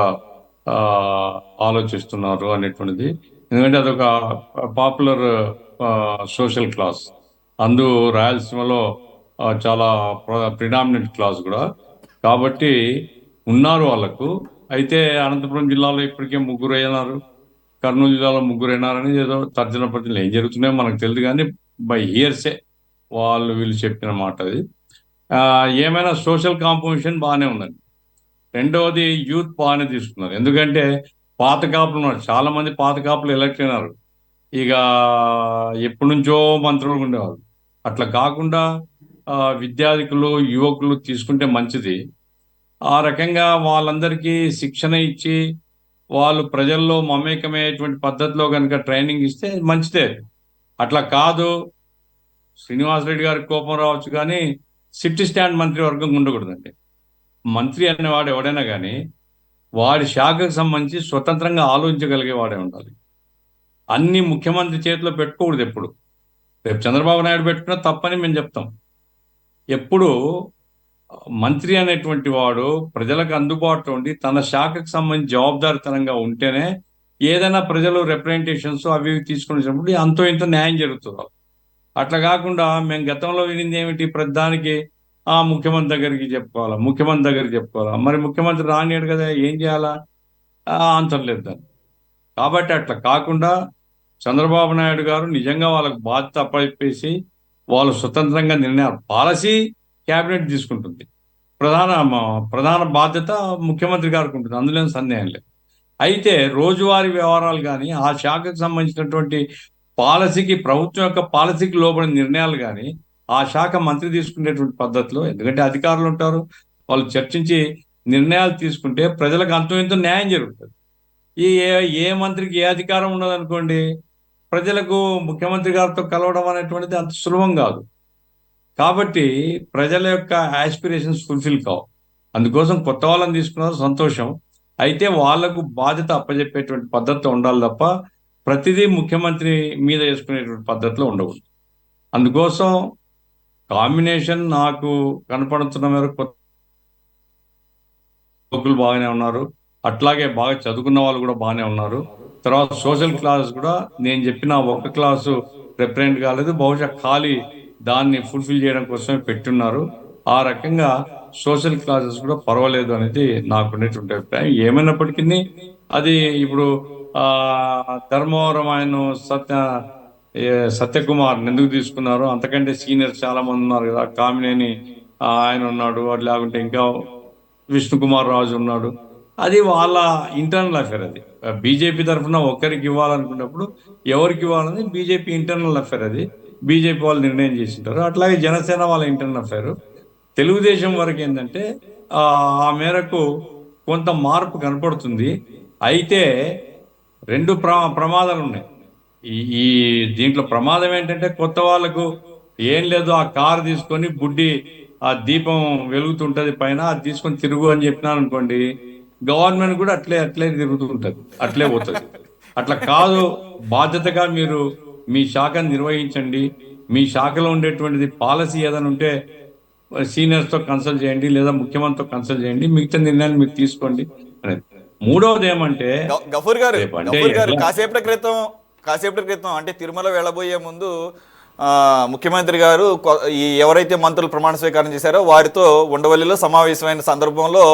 ఆలోచిస్తున్నారు అనేటువంటిది. ఎందుకంటే అదొక పాపులర్ సోషల్ క్లాస్, అందు రాయలసీమలో చాలా ప్రిడామినెంట్ క్లాస్ కూడా, కాబట్టి ఉన్నారు వాళ్ళకు. అయితే అనంతపురం జిల్లాలో ఇప్పటికే 3 అయినారు, కర్నూలు జిల్లాలో 3 అయినారని ఏదో తర్జన పర్జనలు ఏం జరుగుతున్నాయో మనకు తెలియదు, కానీ బై హియర్సే వీళ్ళు చెప్పిన మాట అది. ఏమైనా సోషల్ కాంపోజిషన్ బాగానే ఉందండి. రెండవది యూత్ బాగానే తీసుకున్నారు, ఎందుకంటే పాత కాపులు ఉన్నారు, చాలా మంది పాత కాపులు ఎలక్ట్ అయినారు. ఇక ఎప్పటి నుంచో మంత్రులు ఉండేవారు. అట్లా కాకుండా విద్యార్థికులు, యువకులు తీసుకుంటే మంచిది. ఆ రకంగా వాళ్ళందరికీ శిక్షణ ఇచ్చి వాళ్ళు ప్రజల్లో మమేకమయ్యేటువంటి పద్ధతిలో కనుక ట్రైనింగ్ ఇస్తే మంచిదే. అట్లా కాదు, శ్రీనివాసరెడ్డి గారికి కోపం రావచ్చు, కానీ సిట్ స్టాండ్ మంత్రి వర్గం ఉండకూడదండి. మంత్రి అనేవాడు ఎవడైనా కానీ వాడి శాఖకు సంబంధించి స్వతంత్రంగా ఆలోచించగలిగే వాడే ఉండాలి. అన్ని ముఖ్యమంత్రి చేతిలో పెట్టుకోకూడదు ఎప్పుడు. రేపు చంద్రబాబు నాయుడు పెట్టుకున్నా తప్పని మేము చెప్తాం. ఎప్పుడు మంత్రి అనేటువంటి వాడు ప్రజలకు అందుబాటులో ఉండి తన శాఖకు సంబంధించి జవాబుదారితనంగా ఉంటేనే ఏదైనా ప్రజలు రిప్రజెంటేషన్స్ అవి తీసుకునేటప్పుడు అంతో ఇంతో న్యాయం జరుగుతుంది. అట్లా కాకుండా మేము గతంలో వినింది ఏమిటి, ప్రతిదానికి ముఖ్యమంత్రి దగ్గరికి చెప్పుకోవాలా, మరి ముఖ్యమంత్రి రానియాడు కదా, ఏం చేయాలా, ఆన్సర్ లేదు దాన్ని. కాబట్టి అట్లా కాకుండా చంద్రబాబు నాయుడు గారు నిజంగా వాళ్ళకు బాధ్యత అప్పచెప్పేసి వాళ్ళు స్వతంత్రంగా నిర్ణయాలు, పాలసీ క్యాబినెట్ తీసుకుంటుంది, ప్రధాన బాధ్యత ముఖ్యమంత్రి గారికి ఉంటుంది, అందులో సందేహం లేదు. అయితే రోజువారీ వ్యవహారాలు కానీ ఆ శాఖకు సంబంధించినటువంటి పాలసీకి, ప్రభుత్వం యొక్క పాలసీకి లోబడిన నిర్ణయాలు కానీ ఆ శాఖ మంత్రి తీసుకునేటువంటి పద్ధతిలో, ఎందుకంటే అధికారులు ఉంటారు, వాళ్ళు చర్చించి నిర్ణయాలు తీసుకుంటే ప్రజలకు అంతో ఇంతో న్యాయం జరుగుతుంది. ఈ ఏ మంత్రికి ఏ అధికారం ఉన్నదనుకోండి, ప్రజలకు ముఖ్యమంత్రి గారితో కలవడం అనేటువంటిది అంత సులభం కాదు. కాబట్టి ప్రజల యొక్క ఆస్పిరేషన్స్ ఫుల్ఫిల్ కావు. అందుకోసం కొత్త వాళ్ళని తీసుకున్నారు, సంతోషం. అయితే వాళ్లకు బాధ్యత అప్పచెప్పేటువంటి పద్ధతిలో ఉండాలి తప్ప ప్రతిదీ ముఖ్యమంత్రి మీద వేసుకునేటువంటి పద్ధతిలో ఉండకూడదు. అందుకోసం కాంబినేషన్ నాకు కనపడుతున్న మేరకు కొత్త బాగానే ఉన్నారు, అట్లాగే బాగా చదువుకున్న వాళ్ళు కూడా బాగానే ఉన్నారు. తర్వాత సోషల్ క్లాస్ కూడా నేను చెప్పిన ఒక్క క్లాసు రిప్రజెంట్ కాలేదు, బహుశా ఖాళీ దాన్ని ఫుల్ఫిల్ చేయడం కోసమే పెట్టున్నారు. ఆ రకంగా సోషల్ క్లాసెస్ కూడా పర్వాలేదు అనేది నాకు ఉండేటువంటి అభిప్రాయం. ఏమైనప్పటికీ అది ఇప్పుడు ధర్మవరం ఆయన సత్యకుమార్ ఎందుకు తీసుకున్నారు, అంతకంటే సీనియర్స్ చాలా మంది ఉన్నారు కదా, కామినేని ఆయన ఉన్నాడు, అది లేకుంటే ఇంకా విష్ణుకుమార్ రాజు ఉన్నాడు. అది వాళ్ళ ఇంటర్నల్ అఫేర్. అది బీజేపీ తరఫున ఒక్కరికి ఇవ్వాలనుకున్నప్పుడు ఎవరికి ఇవ్వాలని బీజేపీ ఇంటర్నల్ అఫేర్, అది బీజేపీ వాళ్ళు నిర్ణయం చేసింటారు. అట్లాగే జనసేన వాళ్ళ ఇంటర్నల్ అఫేర్. తెలుగుదేశం వరకు ఏంటంటే ఆ మేరకు కొంత మార్పు కనపడుతుంది. అయితే రెండు ప్రమాదాలు ఉన్నాయి ఈ దీంట్లో. ప్రమాదం ఏంటంటే కొత్త వాళ్ళకు ఏం లేదు, ఆ కారు తీసుకొని బుడ్డి ఆ దీపం వెలుగుతుంటది పైన, అది తీసుకొని తిరుగు అని చెప్పినాను అనుకోండి, గవర్నమెంట్ కూడా అట్లే తిరుగుతుంటది, అట్లే పోతుంది. అట్లా కాదు, బాధ్యతగా మీరు మీ శాఖను నిర్వహించండి. మీ శాఖలో ఉండేటువంటిది పాలసీ ఏదైనా ఉంటే సీనియర్స్తో కన్సల్ట్ చేయండి, లేదా ముఖ్యమంత్రితో కన్సల్ట్ చేయండి, మిగతా నిర్ణయాలు మీరు తీసుకోండి అనేది. మూడవది ఏమంటే గఫూర్ గారు కాసేపటి క్రితం అంటే తిరుమల వెళ్ళబోయే ముందు ముఖ్యమంత్రి గారు ఎవరైతే మంత్రులు ప్రమాణ స్వీకారం చేశారో వారితో ఉండవల్లిలో సమావేశమైన సందర్భంలో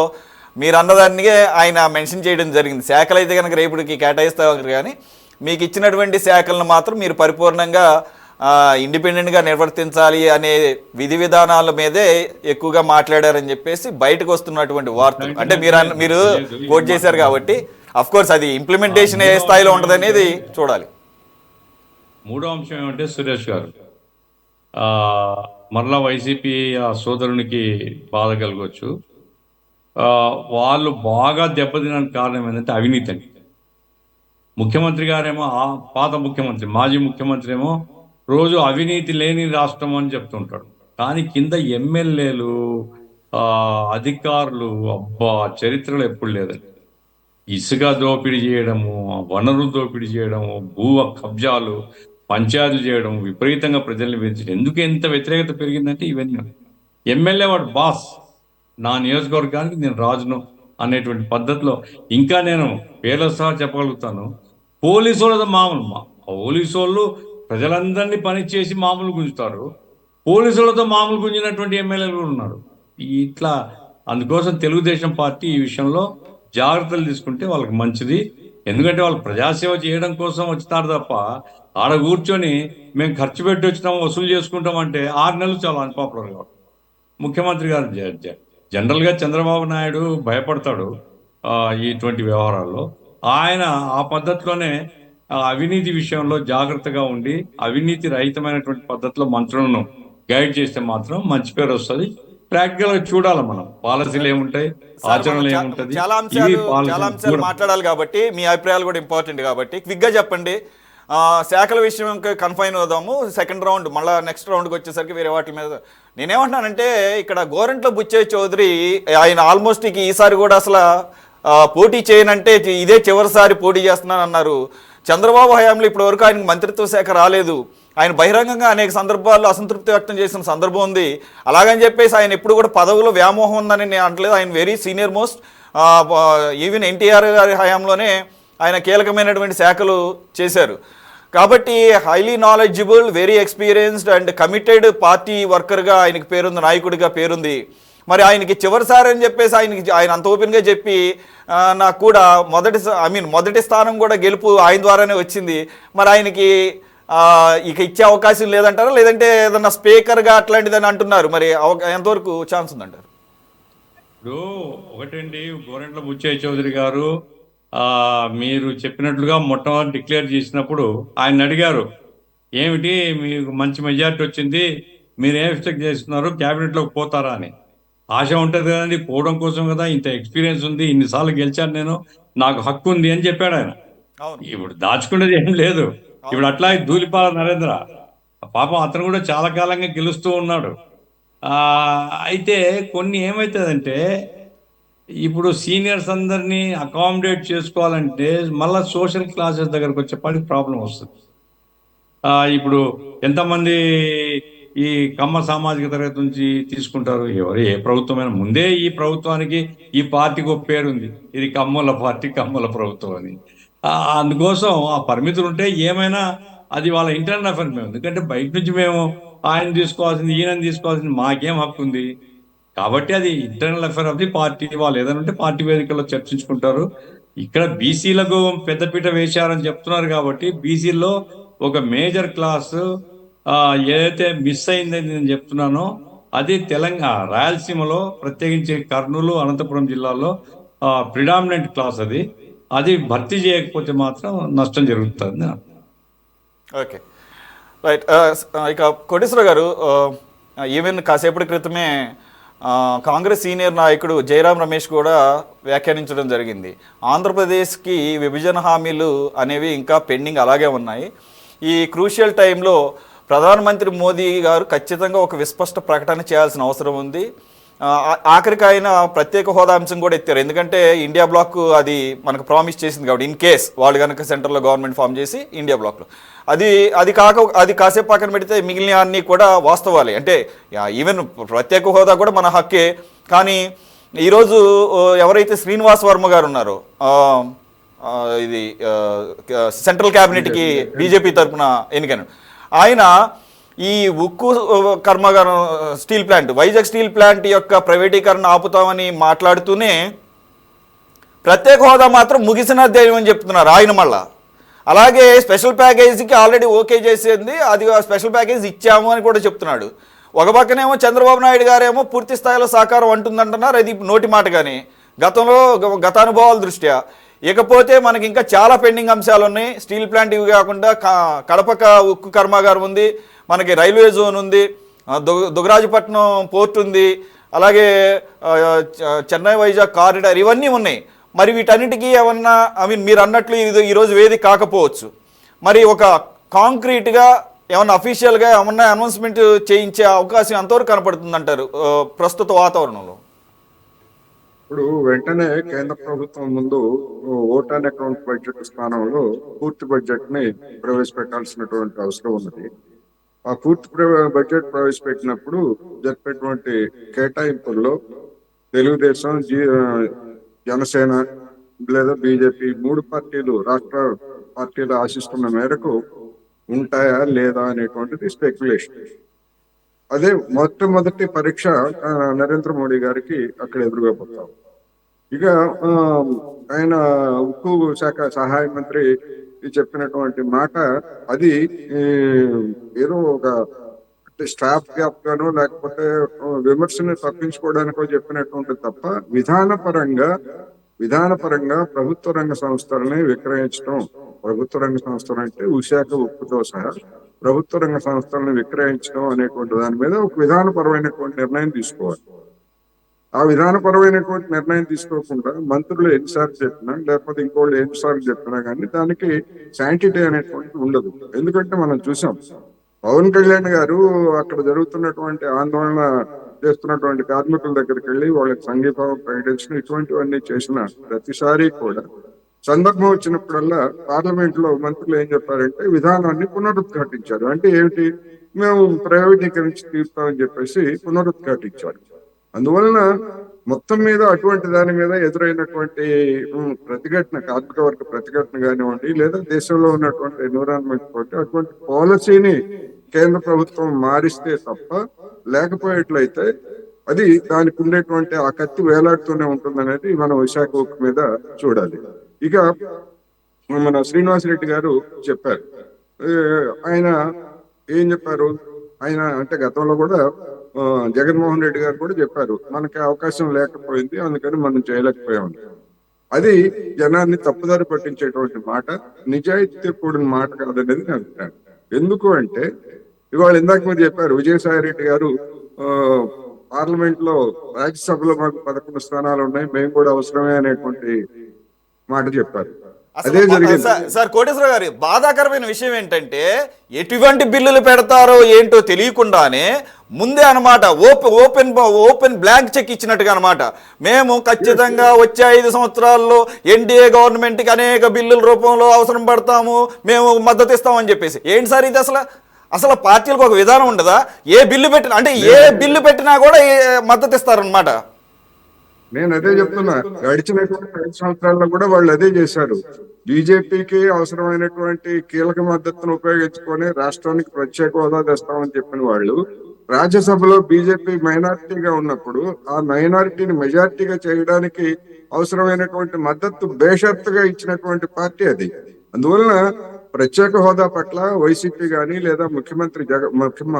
మీరు అన్నదానికే ఆయన మెన్షన్ చేయడం జరిగింది. శాఖలు అయితే కనుక రేపటికి కేటాయిస్తారు, కానీ మీకు ఇచ్చినటువంటి శాఖలను మాత్రం మీరు పరిపూర్ణంగా ఇండిపెండెంట్గా నిర్వర్తించాలి అనే విధి విధానాల మీదే ఎక్కువగా మాట్లాడారని చెప్పేసి బయటకు వస్తున్నటువంటి వార్తలు. అంటే మీరు కోట్ చేశారు కాబట్టి అఫ్ కోర్స్ అది ఇంప్లిమెంటేషన్ ఏ స్థాయిలో ఉంటుంది అనేది చూడాలి. మూడో అంశం ఏమంటే సురేష్ గారు మరలా వైసీపీ సోదరునికి బాధ కలగవచ్చు. వాళ్ళు బాగా దెబ్బతినడానికి కారణం ఏంటంటే అవినీతి అండి. ముఖ్యమంత్రి గారేమో, పాత ముఖ్యమంత్రి, మాజీ ముఖ్యమంత్రి ఏమో రోజు అవినీతి లేని రాష్ట్రం అని చెప్తుంటాడు, కానీ కింద ఎమ్మెల్యేలు అధికారులు అబ్బా చరిత్రలో ఎప్పుడు లేదండి. ఇసుక దోపిడీ చేయడము, వనరులు దోపిడీ చేయడము, భూ కబ్జాలు, పంచాయతీలు చేయడం, విపరీతంగా ప్రజల్ని పెంచడం. ఎందుకు ఎంత వ్యతిరేకత పెరిగిందంటే ఇవన్నీ. ఎమ్మెల్యే వాడు బాస్, నా నియోజకవర్గానికి నేను రాజును అనేటువంటి పద్ధతిలో. ఇంకా నేను పేర్ల సహా చెప్పగలుగుతాను. పోలీసు వాళ్ళతో పోలీసు వాళ్ళు ప్రజలందరినీ పనిచేసి మామూలు గుంజుతారు, పోలీసులతో మామూలు గుంజినటువంటి ఎమ్మెల్యేలు కూడా ఉన్నారు. ఇట్లా అందుకోసం తెలుగుదేశం పార్టీ ఈ విషయంలో జాగ్రత్తలు తీసుకుంటే వాళ్ళకి మంచిది. ఎందుకంటే వాళ్ళు ప్రజాసేవ చేయడం కోసం వచ్చినారు తప్ప ఆడ కూర్చొని మేము ఖర్చు పెట్టి వచ్చినాము వసూలు చేసుకుంటాం అంటే 6 నెలలు చాలా అన్పాపులర్ కావడం. ముఖ్యమంత్రి గారు జనరల్గా చంద్రబాబు నాయుడు భయపడతాడు ఇటువంటి వ్యవహారాల్లో. ఆయన ఆ పద్ధతిలోనే అవినీతి విషయంలో జాగ్రత్తగా ఉండి అవినీతి రహితమైనటువంటి పద్ధతిలో మంత్రులను గైడ్ చేస్తే మాత్రం మంచి పేరు వస్తుంది. ప్రాక్టికల్ గా చూడాలి మనం, పాలసీలు ఏముంటాయి, ఆచరణలు ఏముంటది, చాలా అంశాలు మాట్లాడాలి కాబట్టి మీ అభిప్రాయాలు కూడా ఇంపార్టెంట్ కాబట్టి క్విక్ గా చెప్పండి. శాఖల విషయం కన్ఫైన్ అవుదాము. సెకండ్ రౌండ్ మళ్ళీ నెక్స్ట్ రౌండ్కి వచ్చేసరికి వేరే వాటి మీద నేనేమంటున్నానంటే, ఇక్కడ గోరంట్ల బుచ్చయ్య చౌదరి ఆయన ఆల్మోస్ట్ ఈసారి కూడా అసలు పోటీ చేయనంటే ఇదే చివరిసారి పోటీ చేస్తున్నాను అన్నారు. చంద్రబాబు హయాంలో ఇప్పటి వరకు ఆయనకు మంత్రిత్వ శాఖ రాలేదు. ఆయన బహిరంగంగా అనేక సందర్భాల్లో అసంతృప్తి వ్యక్తం చేసిన సందర్భం ఉంది. అలాగని చెప్పేసి ఆయన ఎప్పుడు కూడా పదవులో వ్యామోహం ఉందని నేను అంటలేదు. ఆయన very senior most. Even NTR గారి హయాంలోనే ఆయన కీలకమైనటువంటి శాఖలు చేశారు. కాబట్టి highly knowledgeable, very experienced and committed party వర్కర్గా ఆయనకి పేరుంది, నాయకుడిగా పేరుంది. మరి ఆయనకి చివరిసారి అని చెప్పేసి ఆయన అంత ఓపెన్గా చెప్పి నాకు కూడా మొదటి స్థానం కూడా గెలుపు ఆయన ద్వారానే వచ్చింది. మరి ఆయనకి ఇక ఇచ్చే అవకాశం లేదంటారా, లేదంటే ఏదన్నా స్పీకర్గా అట్లాంటిదని అంటున్నారు, మరి ఎంతవరకు ఛాన్స్ ఉందంటారు? ఇప్పుడు ఒకటండి, గోరంట్ల బుచ్చయ్య చౌదరి గారు మీరు చెప్పినట్లుగా మొట్టమొదటి డిక్లేర్ చేసినప్పుడు ఆయన అడిగారు, ఏమిటి మీకు మంచి మెజారిటీ వచ్చింది, మీరు ఏం ఎక్స్పెక్ట్ చేస్తున్నారు, క్యాబినెట్లోకి పోతారా అని ఆశ ఉంటుంది కదండి. పోవడం కోసం కదా, ఇంత ఎక్స్పీరియన్స్ ఉంది, ఇన్నిసార్లు గెలిచాను నేను, నాకు హక్కు ఉంది అని చెప్పాడు ఆయన. అవును. ఇప్పుడు దాచుకునేది ఏం లేదు. ఇప్పుడు అట్లా ధూళిపాల నరేంద్ర పాపం అతను కూడా చాలా కాలంగా గెలుస్తూ ఉన్నాడు. ఆ అయితే కొన్ని ఏమవుతుందంటే, ఇప్పుడు సీనియర్స్ అందరినీ అకామిడేట్ చేసుకోవాలంటే మళ్ళీ సోషల్ క్లాసెస్ దగ్గరకు వచ్చేప్పటికి ప్రాబ్లం వస్తుంది. ఇప్పుడు ఎంతమంది ఈ కమ్మ సామాజిక తరగతి నుంచి తీసుకుంటారు? ఎవరు ఏ ప్రభుత్వమైనా ముందే ఈ ప్రభుత్వానికి ఈ పార్టీకి ఒక పేరు ఉంది, ఇది కమ్ముల పార్టీ, కమ్ముల ప్రభుత్వం అని. అందుకోసం ఆ పరిమితులు ఉంటే ఏమైనా అది వాళ్ళ ఇంటర్నల్ అఫైర్. మేము ఎందుకంటే బయట నుంచి మేము ఆయన తీసుకోవాల్సింది, ఈయన తీసుకోవాల్సింది, మాకేం హక్కు ఉంది? కాబట్టి అది internal affair of the party. వాళ్ళు ఏదైనా ఉంటే పార్టీ వేదికల్లో చర్చించుకుంటారు. ఇక్కడ బీసీలకు పెద్దపీట వేశారని చెప్తున్నారు కాబట్టి బీసీలో ఒక మేజర్ క్లాసు ఏదైతే మిస్ అయిందని నేను చెప్తున్నానో, అది తెలంగాణ రాయలసీమలో ప్రత్యేకించి కర్నూలు, అనంతపురం జిల్లాలో ప్రిడామినెంట్ క్లాస్ అది. అది భర్తీ చేయకపోతే మాత్రం నష్టం జరుగుతుంది. Okay, right. ఇక కోటేశ్వర గారు, ఈవెన్ కాసేపటి క్రితమే కాంగ్రెస్ సీనియర్ నాయకుడు జయరాం రమేష్ కూడా వ్యాఖ్యానించడం జరిగింది. ఆంధ్రప్రదేశ్కి విభజన హామీలు అనేవి ఇంకా పెండింగ్ అలాగే ఉన్నాయి. ఈ క్రూషియల్ టైంలో ప్రధానమంత్రి మోదీ గారు ఖచ్చితంగా ఒక విస్పష్ట ప్రకటన చేయాల్సిన అవసరం ఉంది. ఆఖరికి ఆయన ప్రత్యేక హోదా అంశం కూడా ఎత్తారు. ఎందుకంటే ఇండియా బ్లాక్ అది మనకు ప్రామిస్ చేసింది కాబట్టి, ఇన్ కేస్ వాళ్ళు కనుక సెంటర్లో గవర్నమెంట్ ఫామ్ చేసి ఇండియా బ్లాక్లో అది కాసేపు పక్కన పెడితే మిగిలిన అన్నీ కూడా వాస్తవాలే. అంటే ఈవెన్ ప్రత్యేక హోదా కూడా మన హక్కే. కానీ ఈరోజు ఎవరైతే శ్రీనివాస్ వర్మ గారు ఉన్నారో, ఇది సెంట్రల్ క్యాబినెట్కి బీజేపీ తరఫున ఎన్నికైన ఆయన, ఈ ఉక్కు కర్మాగారం steel plant, Vizag steel plant యొక్క ప్రైవేటీకరణ ఆపుతామని మాట్లాడుతూనే ప్రత్యేక హోదా మాత్రం ముగిసిన అధ్యాయం అని చెప్తున్నారు ఆయన. మళ్ళా అలాగే స్పెషల్ ప్యాకేజీకి ఆల్రెడీ ఓకే చేసింది, అది స్పెషల్ ప్యాకేజ్ ఇచ్చాము అని కూడా చెప్తున్నాడు. ఒక పక్కనేమో చంద్రబాబు నాయుడు గారేమో పూర్తి స్థాయిలో సహకారం అంటుందంటున్నారు, అది నోటి మాట. కానీ గతానుభవాల దృష్ట్యా ఇకపోతే మనకి ఇంకా చాలా పెండింగ్ అంశాలు ఉన్నాయి. స్టీల్ ప్లాంట్ ఇవి కాకుండా కడప ఉక్కు కర్మాగారం ఉంది, మనకి రైల్వే జోన్ ఉంది, దుగరాజపట్నం పోర్ట్ ఉంది, అలాగే చెన్నై వైజాగ్ కారిడార్, ఇవన్నీ ఉన్నాయి. మరి వీటన్నిటికీ ఏమన్నా మీరు అన్నట్లు ఈరోజు వేదిక కాకపోవచ్చు, మరి ఒక కాంక్రీట్గా ఏమన్నా అఫీషియల్గా ఏమన్నా అనౌన్స్మెంట్ చేయించే అవకాశం ఎంతవరకు కనపడుతుంది అంటారు ప్రస్తుత వాతావరణంలో? ఇప్పుడు వెంటనే కేంద్ర ప్రభుత్వం ముందు ఓట్ అండ్ అకౌంట్ బడ్జెట్ స్థానంలో పూర్తి బడ్జెట్ ని ప్రవేశపెట్టాల్సినటువంటి అవసరం ఉన్నది. ఆ పూర్తి బడ్జెట్ ప్రవేశపెట్టినప్పుడు జరిపేటువంటి కేటాయింపుల్లో తెలుగుదేశం, జనసేన లేదా బీజేపీ 3 పార్టీలు, రాష్ట్ర పార్టీలు ఆశిస్తున్న మేరకు ఉంటాయా లేదా అనేటువంటిది స్పెక్యులేషన్. అదే మొట్టమొదటి పరీక్ష నరేంద్ర మోడీ గారికి అక్కడ ఎదురుగా పోతాం. ఇక ఆయన ఉక్కు శాఖ సహాయ మంత్రి చెప్పినటువంటి మాట, అది ఏదో ఒక స్టాఫ్ గ్యాప్ గానో లేకపోతే విమర్శను తప్పించుకోవడానికో చెప్పినటువంటి తప్ప విధానపరంగా ప్రభుత్వ రంగ సంస్థలని విక్రయించడం, ప్రభుత్వ రంగ సంస్థలు అంటే విశాఖ ఉక్కుతో సహా ప్రభుత్వ రంగ సంస్థలను విక్రయించడం అనేటువంటి దాని మీద ఒక విధానపరమైనటువంటి నిర్ణయం తీసుకోవాలి. ఆ విధానపరమైనటువంటి నిర్ణయం తీసుకోకుండా మంత్రులు ఎన్నిసార్లు చెప్పినా లేకపోతే ఇంకోళ్ళు ఎన్నిసార్లు చెప్పినా కానీ దానికి శాంటిటీ అనేటువంటి ఉండదు. ఎందుకంటే మనం చూసాం, పవన్ కళ్యాణ్ గారు అక్కడ జరుగుతున్నటువంటి ఆందోళన చేస్తున్నటువంటి కార్మికుల దగ్గరికి వెళ్ళి వాళ్ళకి సంఘీభావం ప్రకటించడం, ఇటువంటివన్నీ చేసిన ప్రతిసారి కూడా సందర్భం వచ్చినప్పుడల్లా పార్లమెంట్ లో మంత్రులు ఏం చెప్పారంటే విధానాన్ని పునరుద్ఘాటించారు. అంటే ఏమిటి, మేము ప్రైవేటీకరించి తీరుతామని చెప్పేసి పునరుద్ఘాటించారు. అందువలన మొత్తం మీద అటువంటి దాని మీద ఎదురైనటువంటి ప్రతిఘటన, కార్మిక వర్గ ప్రతిఘటన కానివ్వండి, లేదా దేశంలో ఉన్నటువంటి ఎన్విరాన్మెంట్ తోటి అటువంటి పాలసీని కేంద్ర ప్రభుత్వం మారిస్తే తప్ప, లేకపోయేట్లయితే అది దానికి ఉండేటువంటి ఆ కత్తి వేలాడుతూనే ఉంటుందనేది మనం విశాఖ ఉక్కు మీద చూడాలి. ఇక మన శ్రీనివాసరెడ్డి గారు చెప్పారు, ఆయన ఏం చెప్పారు, ఆయన అంటే గతంలో కూడా జగన్మోహన్ రెడ్డి గారు కూడా చెప్పారు, మనకి అవకాశం లేకపోయింది అందుకని మనం చేయలేకపోయామని. అది జనాన్ని తప్పుదారి పట్టించేటువంటి మాట, నిజాయితీ కూడిన మాట కాదనేది నా అభిప్రాయం. ఎందుకు అంటే ఇవాళ ఇందాక మీరు చెప్పారు, విజయసాయి రెడ్డి గారు ఆ, పార్లమెంట్ లో రాజ్యసభలో మాకు 11 స్థానాలు ఉన్నాయి, మేము కూడా అవసరమే అనేటువంటి మాట చెప్పారు. అసలు అదే జరిగింది. సార్ కోటేశ్వర గారి బాధాకరమైన విషయం ఏంటంటే ఎటువంటి బిల్లులు పెడతారో ఏంటో తెలియకుండానే ముందే అనమాట ఓపెన్ బ్లాంక్ చెక్ ఇచ్చినట్టుగా అనమాట. మేము ఖచ్చితంగా వచ్చే 5 సంవత్సరాల్లో ఎన్డీఏ గవర్నమెంట్కి అనేక బిల్లుల రూపంలో అవసరం పడతాము, మేము మద్దతు ఇస్తామని చెప్పేసి. ఏంటి సార్ ఇది? అసలు పార్టీలకు ఒక విధానం ఉండదా? ఏ బిల్లు పెట్టినా అంటే ఏ బిల్లు పెట్టినా కూడా మద్దతు ఇస్తారనమాట. నేను అదే చెప్తున్నా, గడిచినటువంటి 5 సంవత్సరాల్లో కూడా వాళ్ళు అదే చేశారు. బీజేపీకి అవసరమైనటువంటి కీలక మద్దతును ఉపయోగించుకొని రాష్ట్రానికి ప్రత్యేక హోదా తెస్తామని చెప్పిన వాళ్ళు రాజ్యసభలో బీజేపీ మైనారిటీగా ఉన్నప్పుడు ఆ మైనారిటీని మెజారిటీగా చేయడానికి అవసరమైనటువంటి మద్దతు బేషరతుగా ఇచ్చినటువంటి పార్టీ అది. అందువలన ప్రత్యేక హోదా పట్ల వైసీపీ గాని లేదా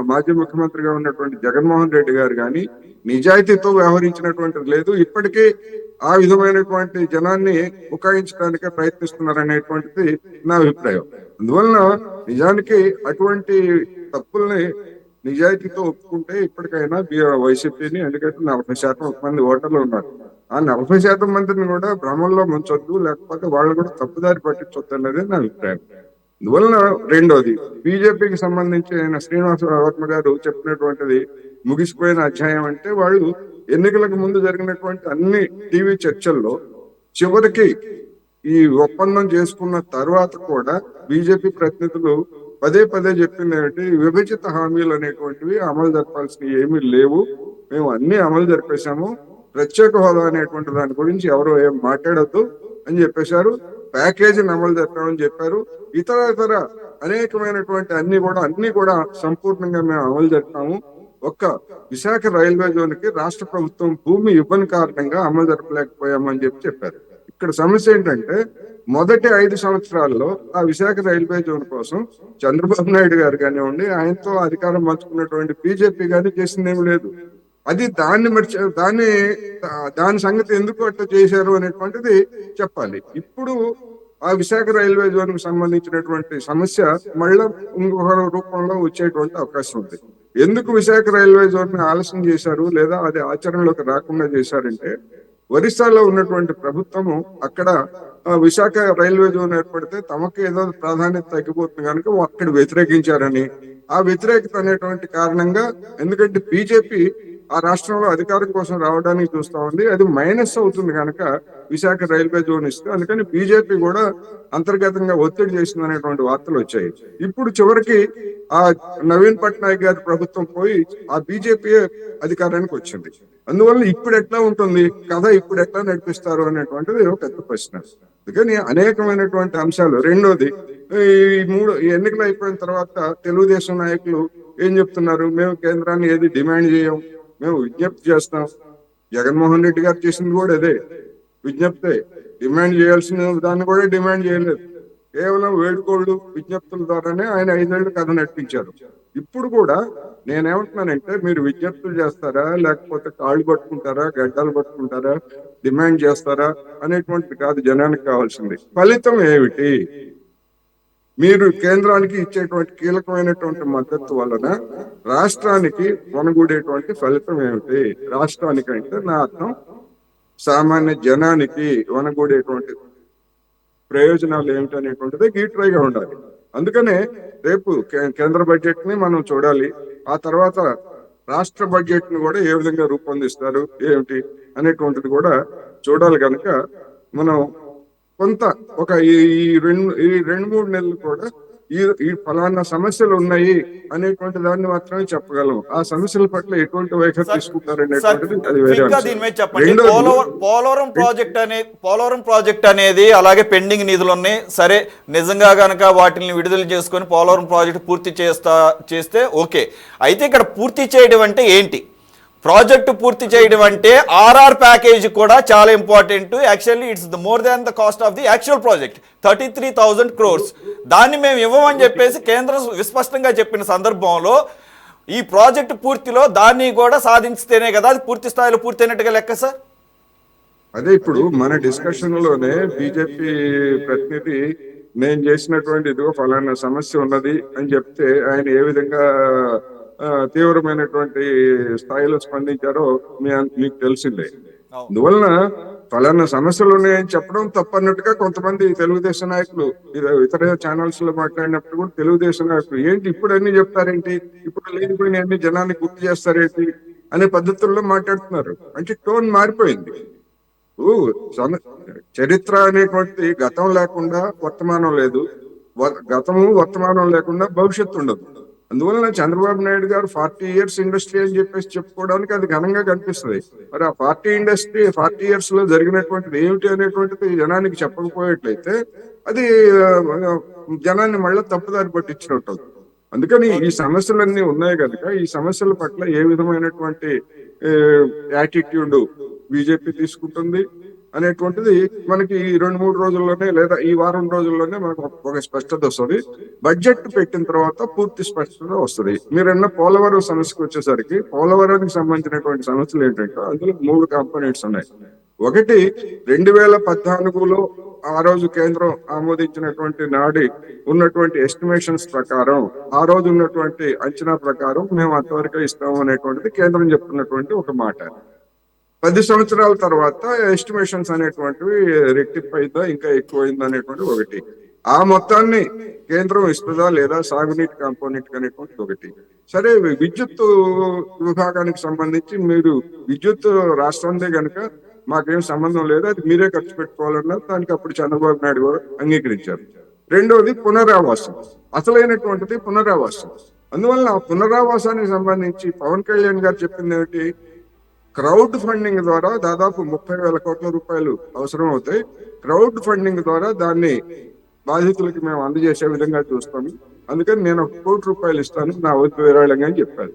మాజీ ముఖ్యమంత్రిగా ఉన్నటువంటి జగన్మోహన్ రెడ్డి గారు గాని నిజాయితీతో వ్యవహరించినటువంటిది లేదు. ఇప్పటికీ ఆ విధమైనటువంటి జనాన్ని ఉకాయించడానికే ప్రయత్నిస్తున్నారనేటువంటిది నా అభిప్రాయం. అందువలన నిజానికి అటువంటి తప్పుల్ని నిజాయితీతో ఒప్పుకుంటే ఇప్పటికైనా వైసీపీని, ఎందుకంటే 40% మంది ఓటర్లు ఉన్నారు, ఆ 40% మందిని కూడా భ్రమంలో ముంచొద్దు, లేకపోతే వాళ్ళు కూడా తప్పుదారి పట్టించొద్దు అన్నది నా అభిప్రాయం. అందువలన రెండోది, బీజేపీకి సంబంధించి ఆయన శ్రీనివాస వర్మ గారు చెప్పినటువంటిది ముగిసిపోయిన అధ్యాయం. అంటే వాళ్ళు ఎన్నికలకు ముందు జరిగినటువంటి అన్ని టీవీ చర్చల్లో చివరికి ఈ ఒప్పందం చేసుకున్న తర్వాత కూడా బీజేపీ ప్రతినిధులు పదే పదే చెప్పింది ఏమిటి, విభజిత హామీలు అనేటువంటివి అమలు జరపాల్సినవి ఏమీ లేవు, మేము అన్ని అమలు జరిపేశాము, ప్రత్యేక హోదా అనేటువంటి దాని గురించి ఎవరు ఏం మాట్లాడొద్దు అని చెప్పేశారు, ప్యాకేజీని అమలు జరపామని చెప్పారు, ఇతర అనేకమైనటువంటి అన్ని కూడా సంపూర్ణంగా మేము అమలు జరిపాము, ఒక్క విశాఖ రైల్వే జోన్ కి రాష్ట్ర ప్రభుత్వం భూమి ఇవ్వని కారణంగా అమలు జరపలేకపోయామని చెప్పారు. ఇక్కడ సమస్య ఏంటంటే మొదటి 5 సంవత్సరాల్లో ఆ విశాఖ రైల్వే జోన్ కోసం చంద్రబాబు నాయుడు గారు కానివ్వండి, ఆయనతో అధికారం పంచుకున్నటువంటి బీజేపీ గాని చేసిందేమి లేదు. అది దాని సంగతి ఎందుకు అట్లా చేశారు అనేటువంటిది చెప్పాలి. ఇప్పుడు ఆ విశాఖ రైల్వే జోన్ కు సంబంధించినటువంటి సమస్య మళ్ళా ఇంకొక రూపంలో వచ్చేటువంటి అవకాశం ఉంది. ఎందుకు విశాఖ రైల్వే జోన్ ని ఆలస్యం చేశారు లేదా అది ఆచరణలోకి రాకుండా చేశారంటే, ఒరిస్సాలో ఉన్నటువంటి ప్రభుత్వము అక్కడ విశాఖ రైల్వే జోన్ ఏర్పడితే తమకు ఏదో ప్రాధాన్యత తగ్గిపోతుంది కనుక అక్కడ వ్యతిరేకించారని, ఆ వ్యతిరేకత అనేటువంటి కారణంగా, ఎందుకంటే బీజేపీ ఆ రాష్ట్రంలో అధికారం కోసం రావడానికి చూస్తా ఉంది, అది మైనస్ అవుతుంది కనుక విశాఖ రైల్వే జోన్ ఇస్తే, అందుకని బీజేపీ కూడా అంతర్గతంగా ఒత్తిడి చేసింది అనేటువంటి వార్తలు వచ్చాయి. ఇప్పుడు చివరికి ఆ నవీన్ పట్నాయక్ గారి ప్రభుత్వం పోయి ఆ బీజేపీ అధికారానికి వచ్చింది. అందువల్ల ఇప్పుడు ఎట్లా ఉంటుంది కథ, ఇప్పుడు ఎట్లా నడిపిస్తారు అనేటువంటిది ఒక పెద్ద ప్రశ్న. అందుకని అనేకమైనటువంటి అంశాలు. రెండోది, ఈ ఎన్నికలు అయిపోయిన తర్వాత తెలుగుదేశం నాయకులు ఏం చెప్తున్నారు, మేము కేంద్రాన్ని ఏది డిమాండ్ చేయం, మేము విజ్ఞప్తి చేస్తాం. జగన్మోహన్ రెడ్డి గారు చేసింది కూడా అదే, విజ్ఞప్తే. డిమాండ్ చేయాల్సిన దాన్ని కూడా డిమాండ్ చేయలేదు, కేవలం వేడుకోళ్ళు విజ్ఞప్తుల ద్వారానే ఆయన 5 ఏళ్ళు కథ నడిపించారు. ఇప్పుడు కూడా నేనేమంటున్నానంటే, మీరు విజ్ఞప్తులు చేస్తారా లేకపోతే కాళ్ళు పట్టుకుంటారా, గడ్డలు పట్టుకుంటారా, డిమాండ్ చేస్తారా అనేటువంటిది కాదు జనానికి కావాల్సింది, ఫలితం ఏమిటి. మీరు కేంద్రానికి ఇచ్చేటువంటి కీలకమైనటువంటి మద్దతు వలన రాష్ట్రానికి వనగూడేటువంటి ఫలితం ఏమిటి. రాష్ట్రానికి అంటే నా అర్థం సామాన్య జనానికి వనగూడేటువంటి ప్రయోజనాలు ఏమిటి అనేటువంటిది గీట్రైగా ఉండాలి. అందుకనే రేపు కేంద్ర బడ్జెట్ ని మనం చూడాలి, ఆ తర్వాత రాష్ట్ర బడ్జెట్ ని కూడా ఏ విధంగా రూపొందిస్తారు ఏమిటి అనేటువంటిది కూడా చూడాలి. కనుక మనం కొంత ఒక ఈ 2-3 నెలలు కూడా ఈ ఫలానా సమస్యలు ఉన్నాయి అనేటువంటి దాన్ని మాత్రమే చెప్పగలం. ఆ సమస్యల పట్ల ఎటువంటి వైఖరి తీసుకుంటారనేటువంటిది అది వేరే అంశం. పోలవరం ప్రాజెక్ట్ అనేది అలాగే పెండింగ్ నిధులు ఉన్నాయి. సరే, నిజంగా గనక వాటిని విడుదల చేసుకొని పోలవరం ప్రాజెక్ట్ పూర్తి చేస్తే ఓకే. అయితే ఇక్కడ పూర్తి చేయడం అంటే ఏంటి? ప్రాజెక్టు పూర్తి చేయడం అంటే ఆర్ఆర్ ప్యాకేజ్ కూడా చాలా important. Actually it's more than the cost of the actual project 33,000 crores. దాన్ని మేము ఇవ్వమని చెప్పేసి కేంద్రం విస్పష్టంగా చెప్పిన సందర్భంలో ఈ ప్రాజెక్టు పూర్తిలో దాన్ని కూడా సాధించితేనే కదా అది పూర్తి స్థాయిలో పూర్తయినట్టుగా లెక్క సార్. అదే ఇప్పుడు మన డిస్కషన్ లోనే బీజేపీ ప్రతినిధి నేను చేసినటువంటి ఇదిగో ఫలానా సమస్య ఉన్నది అని చెప్తే ఆయన ఏ విధంగా తీవ్రమైనటువంటి స్థాయిలో స్పందించారో మీకు తెలిసిందే. అవును. అందువలన ఫలానా సమస్యలు ఉన్నాయని చెప్పడం తప్పన్నట్టుగా కొంతమంది తెలుగుదేశం నాయకులు ఇతర ఛానల్స్ లో మాట్లాడినప్పుడు కూడా తెలుగుదేశం నాయకులు ఏంటి ఇప్పుడు అన్ని చెప్తారేంటి, ఇప్పుడు లేనిపోయిన అన్ని జనాన్ని గుర్తు చేస్తారేంటి అనే పద్ధతుల్లో మాట్లాడుతున్నారు. అంటే టోన్ మారిపోయింది. ఊ, సమ- చరిత్ర అనేటువంటి గతం లేకుండా వర్తమానం లేదు, గతము వర్తమానం లేకుండా భవిష్యత్తు ఉండదు. అందువలన చంద్రబాబు నాయుడు గారు 40 ఇయర్స్ ఇండస్ట్రీ అని చెప్పేసి చెప్పుకోవడానికి అది ఘనంగా కనిపిస్తుంది. మరి ఆ 40 ఇయర్స్ లో జరిగినటువంటిది ఏమిటి అనేటువంటిది జనానికి చెప్పకపోయేట్లయితే అది ఆ, జనాన్ని మళ్ళీ తప్పుదారి పట్టించినట్టు. అందుకని ఈ ఓకే. సమస్యలన్నీ ఉన్నాయి కనుక ఈ సమస్యల పట్ల ఏ విధమైనటువంటి యాటిట్యూడ్ బీజేపీ తీసుకుంటుంది అనేటువంటిది మనకి ఈ 2-3 రోజుల్లోనే లేదా ఈ వారం రోజుల్లోనే మనకు ఒక స్పష్టత వస్తుంది. బడ్జెట్ పెట్టిన తర్వాత పూర్తి స్పష్టత వస్తుంది. మీరన్న పోలవరం సమస్యకు వచ్చేసరికి పోలవరానికి సంబంధించినటువంటి సమస్యలు ఏంటంటే అందులో 3 కాంపోనెంట్స్ ఉన్నాయి. ఒకటి 2014లో ఆ రోజు కేంద్రం ఆమోదించినటువంటి నాడి ఉన్నటువంటి ఎస్టిమేషన్స్ ప్రకారం, ఆ రోజు ఉన్నటువంటి అంచనా ప్రకారం మేము అంతవరకు ఇస్తాము అనేటువంటిది కేంద్రం చెప్తున్నటువంటి ఒక మాట. 10 సంవత్సరాల తర్వాత ఎస్టిమేషన్స్ అనేటువంటివి రెక్టిఫై అయిందా ఇంకా ఎక్కువైందా అనేటువంటి ఒకటి. ఆ మొత్తాన్ని కేంద్రం ఇస్తుందా లేదా సాగునీటి కాంపోనెంట్ అనేటువంటి ఒకటి. సరే, విద్యుత్ విభాగానికి సంబంధించి మీరు విద్యుత్ రాష్ట్రందే కనుక మాకేం సంబంధం లేదు, అది మీరే ఖర్చు పెట్టుకోవాలన్నారు. దానికి అప్పుడు చంద్రబాబు నాయుడు గారు అంగీకరించారు. రెండోది పునరావాసం, అసలైనటువంటిది పునరావాసం. అందువల్ల ఆ పునరావాసానికి సంబంధించి పవన్ కళ్యాణ్ గారు చెప్పింది ఏమిటి, క్రౌడ్ ఫండింగ్ ద్వారా దాదాపు 30,000 కోట్ల రూపాయలు అవసరం అవుతాయి. క్రౌడ్ ఫండింగ్ ద్వారా దాన్ని బాధితులకి మేము అందజేసే విధంగా చూస్తాము. అందుకని నేను 1 కోటి రూపాయలు ఇస్తాను నా వంతు విరాళంగా అని చెప్పారు.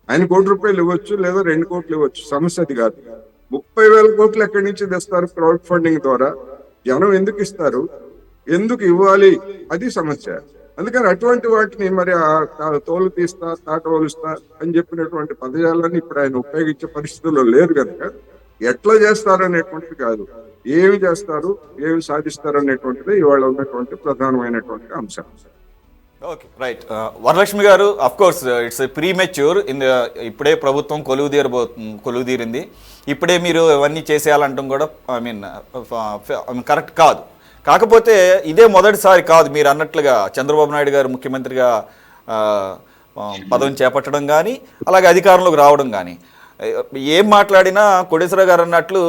ఆయన 1 కోటి రూపాయలు ఇవ్వచ్చు లేదా 2 కోట్లు ఇవ్వచ్చు, సమస్య అది కాదు. 30,000 కోట్లు ఎక్కడి నుంచి తెస్తారు క్రౌడ్ ఫండింగ్ ద్వారా? జనం ఎందుకు ఇస్తారు, ఎందుకు ఇవ్వాలి, అది సమస్య. అందుకని అటువంటి వాటిని మరి ఆ తోలు తీస్తా తాటోలుస్తా అని చెప్పినటువంటి పదజాలాన్ని ఇప్పుడు ఆయన ఉపయోగించే పరిస్థితుల్లో లేరు కనుక ఎట్లా చేస్తారు అనేటువంటిది కాదు, ఏమి చేస్తారు ఏమి సాధిస్తారు అనేటువంటిది ఇవాళ ఉన్నటువంటి ప్రధానమైనటువంటి అంశం. Okay, right. వరలక్ష్మి గారు, అఫ్ కోర్స్ ఇట్స్ ప్రీమెచ్యూర్ ఇప్పుడే ప్రభుత్వం కొలువుదీరింది, ఇప్పుడే మీరు ఇవన్నీ చేసేయాలంటాం కూడా కరెక్ట్ కాదు. కాకపోతే ఇదే మొదటిసారి కాదు మీరు అన్నట్లుగా చంద్రబాబు నాయుడు గారు ముఖ్యమంత్రిగా పదవిని చేపట్టడం కానీ అలాగే అధికారంలోకి రావడం కానీ. ఏం మాట్లాడినా కోటేశ్వరరావు గారు అన్నట్లు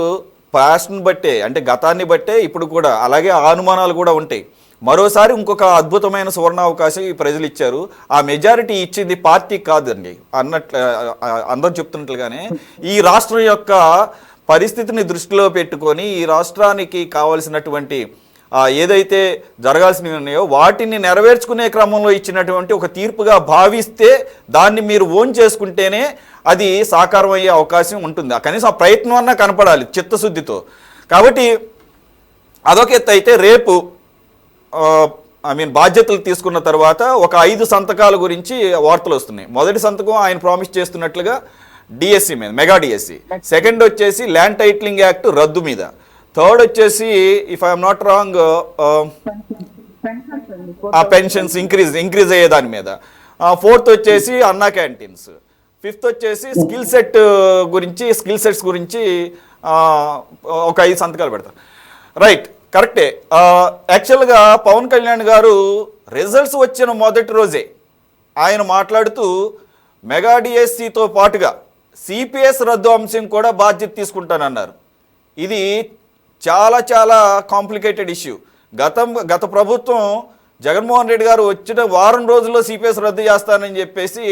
పాస్ట్ని బట్టే, అంటే గతాన్ని బట్టే ఇప్పుడు కూడా అలాగే అనుమానాలు కూడా ఉంటాయి. మరోసారి ఇంకొక అద్భుతమైన సువర్ణావకాశం ఈ ప్రజలు ఇచ్చారు. ఆ మెజారిటీ ఇచ్చింది పార్టీ కాదండి అన్నట్లు అందరూ చెప్తున్నట్లుగానే ఈ రాష్ట్రం యొక్క పరిస్థితిని దృష్టిలో పెట్టుకొని ఈ రాష్ట్రానికి కావాల్సినటువంటి ఏదైతే జరగాల్సినవి ఉన్నాయో వాటిని నెరవేర్చుకునే క్రమంలో ఇచ్చినటువంటి ఒక తీర్పుగా భావిస్తే దాన్ని మీరు ఓన్ చేసుకుంటేనే అది సాకారం అయ్యే అవకాశం ఉంటుంది. కనీసం ఆ ప్రయత్నం అన్నా కనపడాలి చిత్తశుద్ధితో. కాబట్టి అదొక ఎత్తు అయితే రేపు బాధ్యతలు తీసుకున్న తర్వాత ఒక 5 సంతకాల గురించి వార్తలు వస్తున్నాయి. మొదటి సంతకం ఆయన ప్రామిస్ చేస్తున్నట్లుగా డిఎస్సి మీద, మెగా డిఎస్సి. సెకండ్ వచ్చేసి ల్యాండ్ టైటిలింగ్ యాక్ట్ రద్దు మీద. థర్డ్ వచ్చేసి ఇఫ్ ఐఎమ్ నాట్ రాంగ్ ఆ పెన్షన్స్ ఇంక్రీజ్ అయ్యే దాని మీద. ఫోర్త్ వచ్చేసి అన్నా క్యాంటీన్స్. ఫిఫ్త్ వచ్చేసి స్కిల్ సెట్స్ గురించి ఒక 5 సంతకాలు పెడతారు. రైట్, కరెక్టే. యాక్చువల్గా పవన్ కళ్యాణ్ గారు రిజల్ట్స్ వచ్చిన మొదటి రోజే ఆయన మాట్లాడుతూ మెగా డిఎస్సితో పాటుగా సిపిఎస్ రద్దు అంశం కూడా బాధ్యత తీసుకుంటానన్నారు. ఇది చాలా చాలా కాంప్లికేటెడ్ ఇష్యూ. గత ప్రభుత్వం జగన్మోహన్ రెడ్డి గారు వచ్చిన వారం రోజుల్లో సిపిఎస్ రద్దు చేస్తానని చెప్పేసి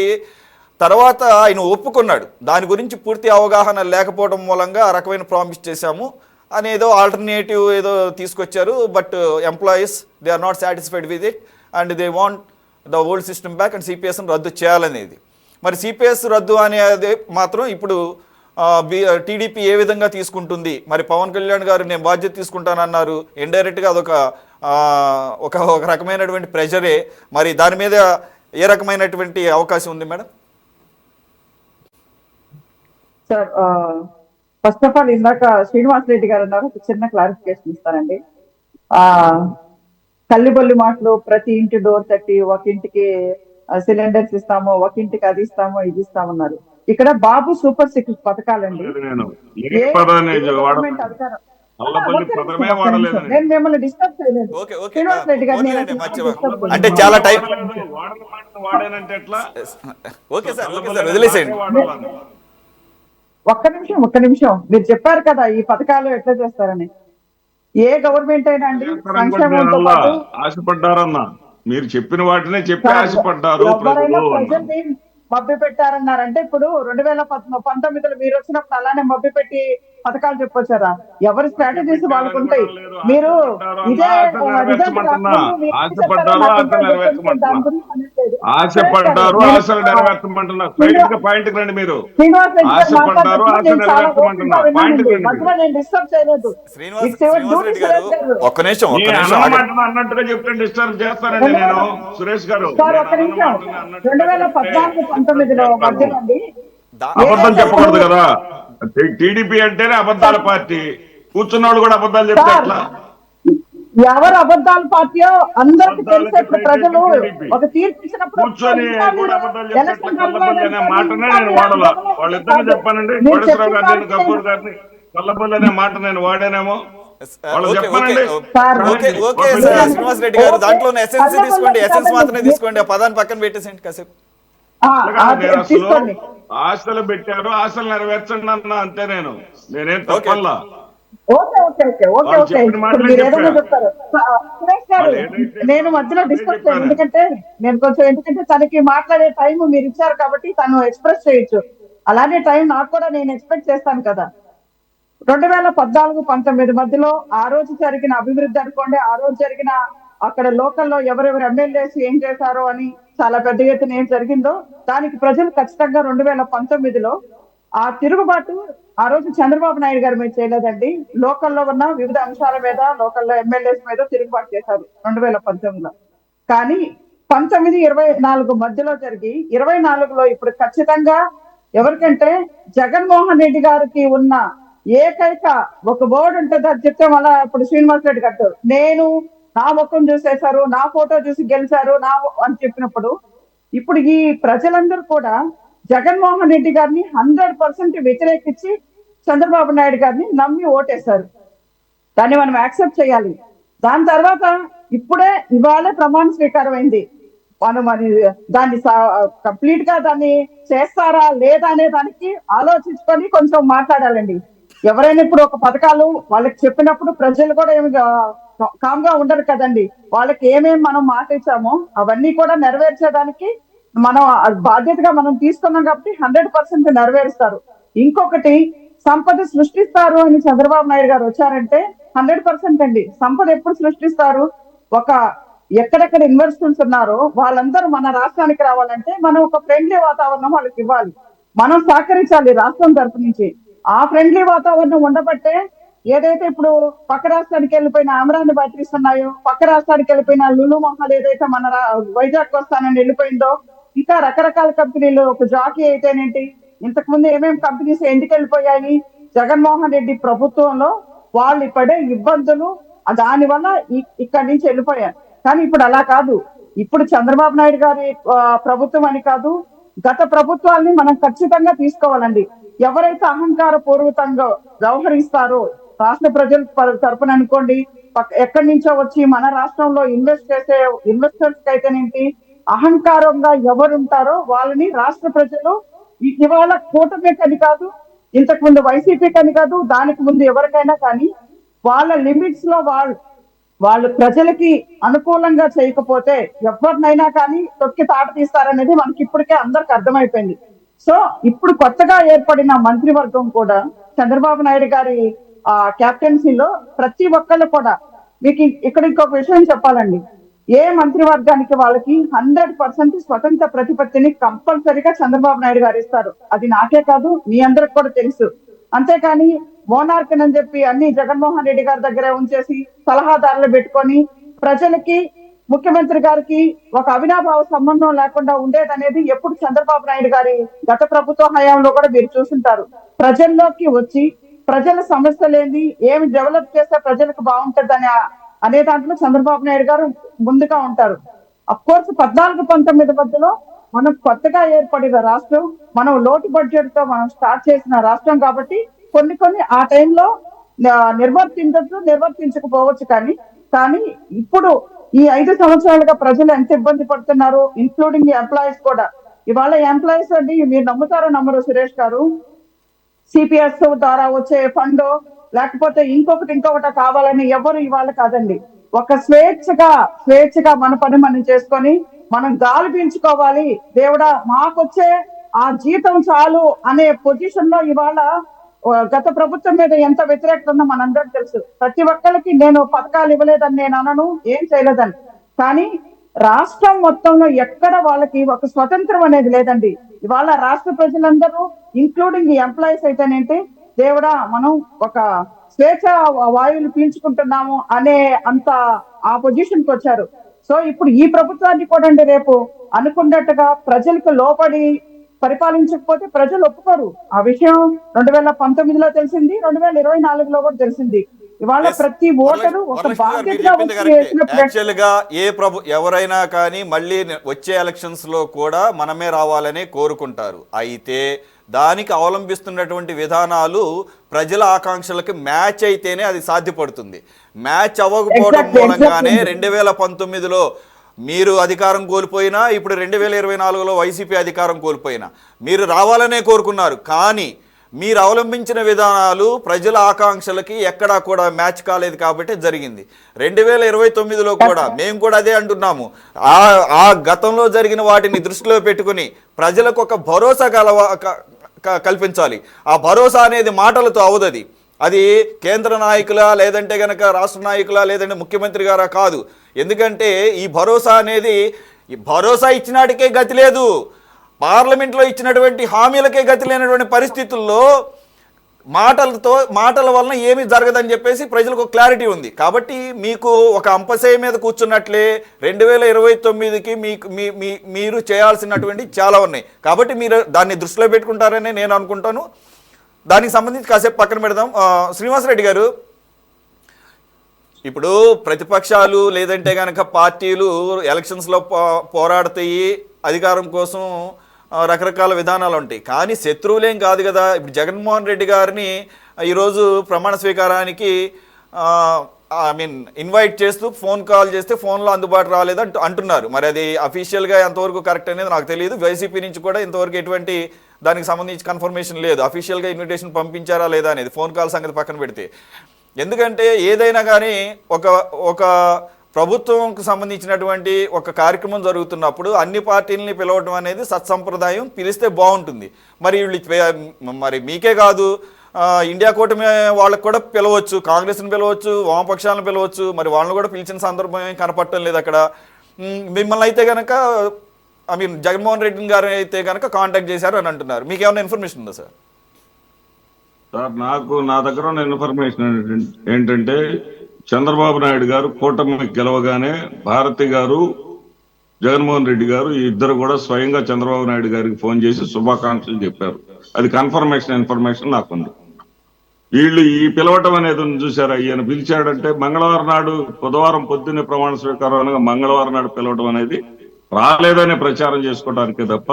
తర్వాత ఆయన ఒప్పుకున్నాడు. దాని గురించి పూర్తి అవగాహన లేకపోవడం మూలంగా ఆ రకమైన ప్రామిస్ చేశాము అనేదో ఆల్టర్నేటివ్ ఏదో తీసుకొచ్చారు. But employees they are not satisfied with it and they want the old system back and సిపిఎస్ని రద్దు చేయాలనేది. మరి సిపిఎస్ రద్దు అనేది మాత్రం ఇప్పుడు టీడీపీ ఏ విధంగా తీసుకుంటుంది? మరి పవన్ కళ్యాణ్ గారు నేను బాధ్యత తీసుకుంటానన్నారు, ఇండైరెక్ట్గా అదొక ఒక రకమైనటువంటి ప్రెషరే. మరి దాని మీద ఏ రకమైనటువంటి అవకాశం ఉంది madam? Sir, first of all ఇందాక శ్రీనివాస్ రెడ్డి గారు అన్నారు, ఒక చిన్న క్లారిఫికేషన్ ఇస్తారండి. కల్లిబొల్లి మాటలు, ప్రతి ఇంటి డోర్ తట్టి ఒక ఇంటికి సిలిండర్స్ ఇస్తాము, ఒక ఇంటికి అది ఇస్తాము, ఇది ఇస్తామన్నారు. ఇక్కడ బాబు సూపర్ సిక్స్ పథకాలండి. నేను ఏ ఏ పదాన్ని గవర్నమెంట్ వాడలేదు, అధికారం అల్లబల్లి ఒక్క పదమే నిమిషం, వాడలేదు నేను మిమ్మల్ని డిస్టర్బ్ చేయలేదు. ఓకే ఓకే శ్రీనివాస్ రెడ్డి గారు, నేను ఓకేనండి, అసలు మర్చిపో disturb చేయలేదు. అంటే చాలా టైం. వాడని మాటను వాడానంటే ఎట్లా? ఓకే సార్ వదిలేసేయండి. వాడాలని. ఒక్క నిమిషం మీరు చెప్పారు కదా ఈ పథకాలు ఎట్లా చేస్తారని. ఏ గవర్నమెంట్ అయినా అండి సంక్షేమంతో అలా పాటు ఆశపడ్డారన్నా, మీరు చెప్పిన వాటినే చెప్పి ఆశపడ్డారు ఎవరైనా ప్రజలు అన్నా. ప్రజల్ని మభ్య పెట్టారన్నారంటే, ఇప్పుడు 2019లో మీరు వచ్చినప్పుడు అలానే మభ్య పెట్టి పథకాలు చెప్పొచ్చారా? ఎవరి స్ట్రాటజీస్ వాళ్ళకుంటాయి. మీరు ఇదే రిజల్ట్ రాకముందు మీరు ఆశపడ్డారు, చెప్పారో ఆశ నాకు నెరవేర్చమంటున్నా. దాని గురించి అనట్లేదు. ఆశపడ్డారు, నేను- ఆశలు నెరవేర్చమంటున్నా. స్ట్రైట్ గా పాయింట్ కి రండి మీరు. శ్రీనివాస్ రెడ్డి గారు ఆశపడ్డారు, మాట్లాడుతున్నారు, ఆశ నేను చాలా నెరవేర్చమంటున్నా. ఓపికగా పాయింట్ కి విన్నానండి. రండి మధ్యలో నేను డిస్టర్బ్ చేయలేదు. శ్రీనివాస్ రెడ్డి గారు ఒక్క నిమిషం నీ అన్నమాట అన్నట్టుగా చెప్తే డిస్టర్బ్ చేస్తానండి నేను. సురేష్ గారు, సార్ ఒక్క నిమిషం, 2014-19లో మధ్యలో అండి అబద్ధం చెప్పకూడదు కదా. టీడీపీ అంటేనే అబద్ధాల పార్టీ. కూర్చున్నోళ్ళు కూడా అబద్ధాలు చెప్తే సార్, ఎట్లా? ఎవరు అబద్ధాల పార్టీయో అందరికి అబద్ధాలకి తెలిసే. ఇప్పుడు ప్రజలు టీడీపీ. ఒక తీర్పు ఇచ్చినప్పుడు కూర్చొని ఇంకా మీరు కూడా అబద్ధాలు చెప్తే ఎట్లా? ఎలక్షన్ కల్లబొల్లి అనే కలపాలని మాటనే ఇంకా నేను మీరు వాడాల. అబద్ధాలు వాళ్ళిద్దరిని చెప్పానండి, మీరు కోటేశ్వరరావు చెప్పిన గారిని, దానికి గఫూర్ గారిని. కల్లబొల్లి అనే మాట నేను వాడానేమో. వాళ్ళు ఓకే చెప్పానండి. Sir, okay okay okay sir sir. Srinivas Reddy గారు, దాంట్లోనే ఎసెన్స్ తీసుకోండి, ఎసెన్స్ మాత్రమే తీసుకోండి, ఆ పదాన్ని పక్కన పెట్టేసేయండి కాసేపు. నేను అసలు తీసుకోండి. ఆశలు పెట్టారు, ఆశలు నెరవేర్చండి అన్నా అంతే. నేనేం తప్పల్లా. ఓకే ఓకే ఓకే ఓకే వాళ్ళు ఓకే చెప్పిన ఇప్పుడు మాటలే మీరు ఏదైనా చెప్పా. చెప్తారు. సురేష్ గారు, వాళ్ళు ఏదైతే నేను మధ్యలో అదే డిస్కస్ చెప్పాను. చేయను. ఎందుకంటే తనకి మాట్లాడే టైం మీరు ఇచ్చారు కాబట్టి తను ఎక్స్ప్రెస్ చేయొచ్చు. అలానే టైం నాకు కూడా నేను ఎక్స్పెక్ట్ చేస్తాను కదా. 2014-19 మధ్యలో ఆ రోజు జరిగిన అభివృద్ధి అనుకోండి, ఆ రోజు జరిగిన అక్కడ లోకల్లో ఎవరెవరు ఎమ్మెల్యేస్ ఏం చేశారో అని చాలా పెద్ద ఎత్తున ఏం జరిగిందో దానికి ప్రజలు ఖచ్చితంగా 2019లో ఆ తిరుగుబాటు ఆ రోజు చంద్రబాబు నాయుడు గారి మీద చేయలేదండి. లోకల్లో ఉన్న వివిధ అంశాల మీద, లోకల్లో ఎమ్మెల్యేస్ మీద తిరుగుబాటు చేశారు 2019లో. కానీ 19-24 మధ్యలో జరిగి 24లో ఇప్పుడు ఖచ్చితంగా ఎవరికంటే జగన్మోహన్ రెడ్డి గారికి ఉన్న ఏకైక ఒక వర్డ్ ఉంటుంది, అది చెప్తే మళ్ళా ఇప్పుడు శ్రీనివాస్ రెడ్డి గారు నేను నా ముఖం చూసేశారు, నా ఫోటో చూసి గెలిచారు అని చెప్పినప్పుడు ఇప్పుడు ఈ ప్రజలందరూ కూడా జగన్మోహన్ రెడ్డి గారిని 100% వ్యతిరేకించి చంద్రబాబు నాయుడు గారిని నమ్మి ఓటేశారు. దాన్ని మనం యాక్సెప్ట్ చేయాలి. దాని తర్వాత ఇప్పుడే ఇవాళే ప్రమాణ స్వీకారం అయింది. మనం దాన్ని కంప్లీట్ గా దాన్ని చేస్తారా లేదా అనే దానికి ఆలోచించుకొని కొంచెం మాట్లాడాలండి. ఎవరైనా ఇప్పుడు ఒక పథకాలు వాళ్ళకి చెప్పినప్పుడు ప్రజలు కూడా ఏమి కామ్ గా ఉండరు కదండి. వాళ్ళకి ఏమేమి మనం మాట ఇచ్చామో అవన్నీ కూడా నెరవేర్చేదానికి మనం బాధ్యతగా మనం తీసుకున్నాం కాబట్టి 100% నెరవేరుస్తారు. ఇంకొకటి, సంపద సృష్టిస్తారు అని చంద్రబాబు నాయుడు గారు వచ్చారంటే 100% అండి. సంపద ఎప్పుడు సృష్టిస్తారు? ఒక ఎక్కడెక్కడ ఇన్వెస్ట్మెంట్స్ ఉన్నారో వాళ్ళందరూ మన రాష్ట్రానికి రావాలంటే మనం ఒక ఫ్రెండ్లీ వాతావరణం వాళ్ళకి ఇవ్వాలి. మనం సహకరించాలి రాష్ట్రం తరపు నుంచి. ఆ ఫ్రెండ్లీ వాతావరణం ఉండబట్టే ఏదైతే ఇప్పుడు పక్క రాష్ట్రానికి వెళ్ళిపోయిన అమరావతి బ్యాటరీస్ ఉన్నాయో, పక్క రాష్ట్రానికి వెళ్ళిపోయిన లులు మహల్ ఏదైతే మన వైజాగ్ వస్తానని వెళ్ళిపోయిందో, ఇంకా రకరకాల కంపెనీలు, ఒక జాకీ అయితేనేంటి, ఇంతకు ముందు ఏమేమి కంపెనీస్ ఎందుకు వెళ్ళిపోయాయి? జగన్మోహన్ రెడ్డి ప్రభుత్వంలో వాళ్ళు పడే ఇబ్బందులు దాని వల్ల ఇక్కడి నుంచి వెళ్ళిపోయారు. కానీ ఇప్పుడు అలా కాదు. ఇప్పుడు చంద్రబాబు నాయుడు గారి ప్రభుత్వం అని కాదు, గత ప్రభుత్వాల్ని మనం ఖచ్చితంగా తీసుకోవాలండి. ఎవరైతే అహంకార పూర్వకంగా వ్యవహరిస్తారో రాష్ట్ర ప్రజల తరపున అనుకోండి, ఎక్కడి నుంచో వచ్చి మన రాష్ట్రంలో ఇన్వెస్ట్ చేసే ఇన్వెస్టర్స్ అయితేనేంటి, అహంకారంగా ఎవరుంటారో వాళ్ళని రాష్ట్ర ప్రజలు ఇవాళ కూటమికని కాదు, ఇంతకు ముందు వైసీపీకి అని కాదు, దానికి ముందు ఎవరికైనా కానీ వాళ్ళ లిమిట్స్ లో వాళ్ళు ప్రజలకి అనుకూలంగా చేయకపోతే ఎవరినైనా కానీ తొక్కి తాట తీస్తారనేది మనకి ఇప్పటికే అందరికి అర్థమైపోయింది. సో ఇప్పుడు కొత్తగా ఏర్పడిన మంత్రివర్గం కూడా చంద్రబాబు నాయుడు గారి క్యాప్టెన్సీలో ప్రతి ఒక్కళ్ళు కూడా, మీకు ఇక్కడ ఇంకొక విషయం చెప్పాలండి, ఏ మంత్రివర్గానికి వాళ్ళకి 100% స్వతంత్ర ప్రతిపత్తిని కంపల్సరీగా చంద్రబాబు నాయుడు గారు ఇస్తారు. అది నాకే కాదు, మీ అందరికి కూడా తెలుసు. అంతేకాని మోనార్క్ అని చెప్పి అన్ని జగన్మోహన్ రెడ్డి గారి దగ్గరే ఉంచేసి సలహాదారులు పెట్టుకొని ప్రజలకి, ముఖ్యమంత్రి గారికి ఒక అవినాభావ సంబంధం లేకుండా ఉండేదనేది ఎప్పుడు చంద్రబాబు నాయుడు గారి గత ప్రభుత్వ హయాంలో కూడా మీరు చూసుంటారు. ప్రజల్లోకి వచ్చి ప్రజల సమస్యలేంది, ఏమి డెవలప్ చేస్తే ప్రజలకు బాగుంటుందని అనే దాంట్లో చంద్రబాబు నాయుడు గారు ముందుగా ఉంటారు. అఫ్ కోర్స్ 14-19 మధ్యలో మనం కొత్తగా ఏర్పడిన రాష్ట్రం, మనం లోటు బడ్జెట్ తో మనం స్టార్ట్ చేసిన రాష్ట్రం కాబట్టి కొన్ని ఆ టైంలో నిర్వర్తించకపోవచ్చు. కానీ ఇప్పుడు ఈ 5 సంవత్సరాలుగా ప్రజలు ఎంత ఇబ్బంది పడుతున్నారు, ఇంక్లూడింగ్ ఎంప్లాయీస్ కూడా. ఇవాళ ఎంప్లాయీస్ అండి, మీరు నమ్ముతారో నమ్మరు సురేష్ గారు, సిపిఎస్ ద్వారా వచ్చే ఫండ్ లేకపోతే ఇంకొకటి కావాలని ఎవరు ఇవాళ కాదండి. ఒక స్వేచ్ఛగా మన పని మనం చేసుకొని మనం గాలి పీల్చుకోవాలి, దేవుడా మాకొచ్చే ఆ జీతం చాలు అనే పొజిషన్ లో ఇవాళ గత ప్రభుత్వం మీద ఎంత వ్యతిరేకత ఉందో మనందరికి తెలుసు. ప్రతి ఒక్కరికి నేను పథకాలు ఇవ్వలేదని నేను అనను, ఏం చేయలేదని. కానీ రాష్ట్రం మొత్తంలో ఎక్కడ వాళ్ళకి ఒక స్వతంత్రం అనేది లేదండి. ఇవాళ రాష్ట్ర ప్రజలందరూ ఇంక్లూడింగ్ ఈ ఎంప్లాయీస్ అయితేనేంటి, దేవుడా మనం ఒక స్వేచ్ఛ వాయువులు పీల్చుకుంటున్నాము అనే అంత ఆ పొజిషన్ కి వచ్చారు. సో ఇప్పుడు ఈ ప్రభుత్వాన్ని కూడా అండి రేపు అనుకున్నట్టుగా ప్రజలకు లోపడి పరిపాలించకపోతే ప్రజలు ఒప్పుకోరు. ఆ విషయం 2019లో తెలిసింది, 2024లో కూడా తెలిసింది. ఇవాళ ప్రతి ఓటరు ఒక బాధ్యతగా యాక్చువల్ గా ఎవరైనా కానీ మళ్ళీ వచ్చే ఎలక్షన్స్ లో కూడా మనమే రావాలని కోరుకుంటారు. అయితే దానికి అవలంబిస్తున్నటువంటి విధానాలు ప్రజల ఆకాంక్షలకు మ్యాచ్ అయితేనే అది సాధ్యపడుతుంది. మ్యాచ్ అవ్వకపోవడం మూలంగానే 2019లో మీరు అధికారం కోల్పోయినా, ఇప్పుడు 2024లో వైసీపీ అధికారం కోల్పోయినా మీరు రావాలనే కోరుకున్నారు. కానీ మీరు అవలంబించిన విధానాలు ప్రజల ఆకాంక్షలకి ఎక్కడా కూడా మ్యాచ్ కాలేదు కాబట్టి జరిగింది. 2029లో కూడా మేము కూడా అదే అంటున్నాము. ఆ గతంలో జరిగిన వాటిని దృష్టిలో పెట్టుకుని ప్రజలకు ఒక భరోసా కల్పించాలి. ఆ భరోసా అనేది మాటలతో అవదది. అది కేంద్ర నాయకులా, లేదంటే గనక రాష్ట్ర నాయకులా, లేదంటే ముఖ్యమంత్రి గారా కాదు. ఎందుకంటే ఈ భరోసా అనేది భరోసా ఇచ్చినాటికే గతి లేదు, పార్లమెంట్లో ఇచ్చినటువంటి హామీలకే గతి లేనటువంటి పరిస్థితుల్లో మాటల వలన ఏమీ జరగదని చెప్పేసి ప్రజలకు క్లారిటీ ఉంది. కాబట్టి మీకు ఒక అంపశయ మీద కూర్చున్నట్లే 2029కి మీరు చేయాల్సినటువంటి చాలా ఉన్నాయి. కాబట్టి మీరు దాన్ని దృష్టిలో పెట్టుకుంటారని నేను అనుకుంటాను. దానికి సంబంధించి కాసేపు పక్కన పెడదాం. శ్రీనివాసరెడ్డి గారు, ఇప్పుడు ప్రతిపక్షాలు లేదంటే కనుక పార్టీలు ఎలక్షన్స్లో పోరాడతాయి, అధికారం కోసం రకరకాల విధానాలు ఉంటాయి. కానీ శత్రువులేం కాదు కదా. ఇప్పుడు జగన్మోహన్ రెడ్డి గారిని ఈరోజు ప్రమాణ స్వీకారానికి ఇన్వైట్ చేస్తూ ఫోన్ కాల్ చేస్తే ఫోన్లో అందుబాటు రాలేదు అంటున్నారు. మరి అది అఫీషియల్గా ఎంతవరకు కరెక్ట్ అనేది నాకు తెలియదు. వైసీపీ నుంచి కూడా ఇంతవరకు ఎటువంటి దానికి సంబంధించి కన్ఫర్మేషన్ లేదు. అఫీషియల్గా ఇన్విటేషన్ పంపించారా లేదా అనేది ఫోన్ కాల్ సంగతి పక్కన పెడితే. ఎందుకంటే ఏదైనా కానీ ఒక ప్రభుత్వంకు సంబంధించినటువంటి ఒక కార్యక్రమం జరుగుతున్నప్పుడు అన్ని పార్టీలని పిలవడం అనేది సత్సంప్రదాయం, పిలిస్తే బాగుంటుంది. మరి మీకే కాదు, ఇండియా కూటమి వాళ్ళకు కూడా పిలవచ్చు, కాంగ్రెస్ని పిలవచ్చు, వామపక్షాలను పిలవచ్చు. మరి వాళ్ళని కూడా పిలిచిన సందర్భం కనపడటం లేదు అక్కడ. మిమ్మల్ని అయితే కనుక జగన్మోహన్ రెడ్డి గారు అయితే కనుక కాంటాక్ట్ చేశారు అని అంటున్నారు. మీకు ఏమైనా ఇన్ఫర్మేషన్ ఉందా సార్? నా దగ్గర ఉన్న ఇన్ఫర్మేషన్ ఏంటంటే, చంద్రబాబు నాయుడు గారు కూటమి గెలవగానే భారతి గారు, జగన్మోహన్ రెడ్డి గారు ఇద్దరు కూడా స్వయంగా చంద్రబాబు నాయుడు గారికి ఫోన్ చేసి శుభాకాంక్షలు చెప్పారు. అది ఇన్ఫర్మేషన్ నాకుంది. వీళ్ళు ఈ పిలవటం అనేది చూసారా, ఈయన పిలిచాడంటే మంగళవారం నాడు, బుధవారం పొద్దున్నే ప్రమాణ స్వీకారం అనగా మంగళవారం నాడు పిలవడం అనేది రాలేదనే ప్రచారం చేసుకోవడానికే తప్ప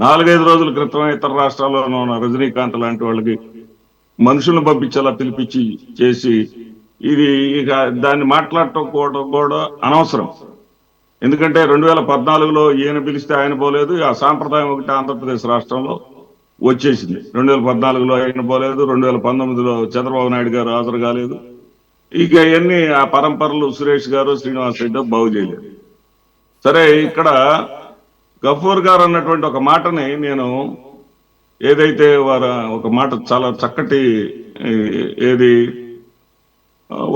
4-5 రోజుల క్రితం ఇతర రాష్ట్రాల్లోనూ ఉన్న రజనీకాంత్ లాంటి వాళ్ళకి మనుషులను పంపించేలా పిలిపించి చేసి ఇది ఇక దాన్ని మాట్లాడుకోవడం కూడా అనవసరం. ఎందుకంటే 2014లో ఈయన పిలిస్తే ఆయన పోలేదు. ఆ సాంప్రదాయం ఒకటి ఆంధ్రప్రదేశ్ రాష్ట్రంలో వచ్చేసింది. 2014లో ఆయన పోలేదు, 2019లో చంద్రబాబు నాయుడు గారు హాజరు కాలేదు. ఇక ఇవన్నీ ఆ పరంపరలు సురేష్ గారు, శ్రీనివాస్ రెడ్డి బాగు చేయలేదు. సరే, ఇక్కడ గఫూర్ గారు అన్నటువంటి ఒక మాటని నేను ఏదైతే వారు ఒక మాట చాలా చక్కటి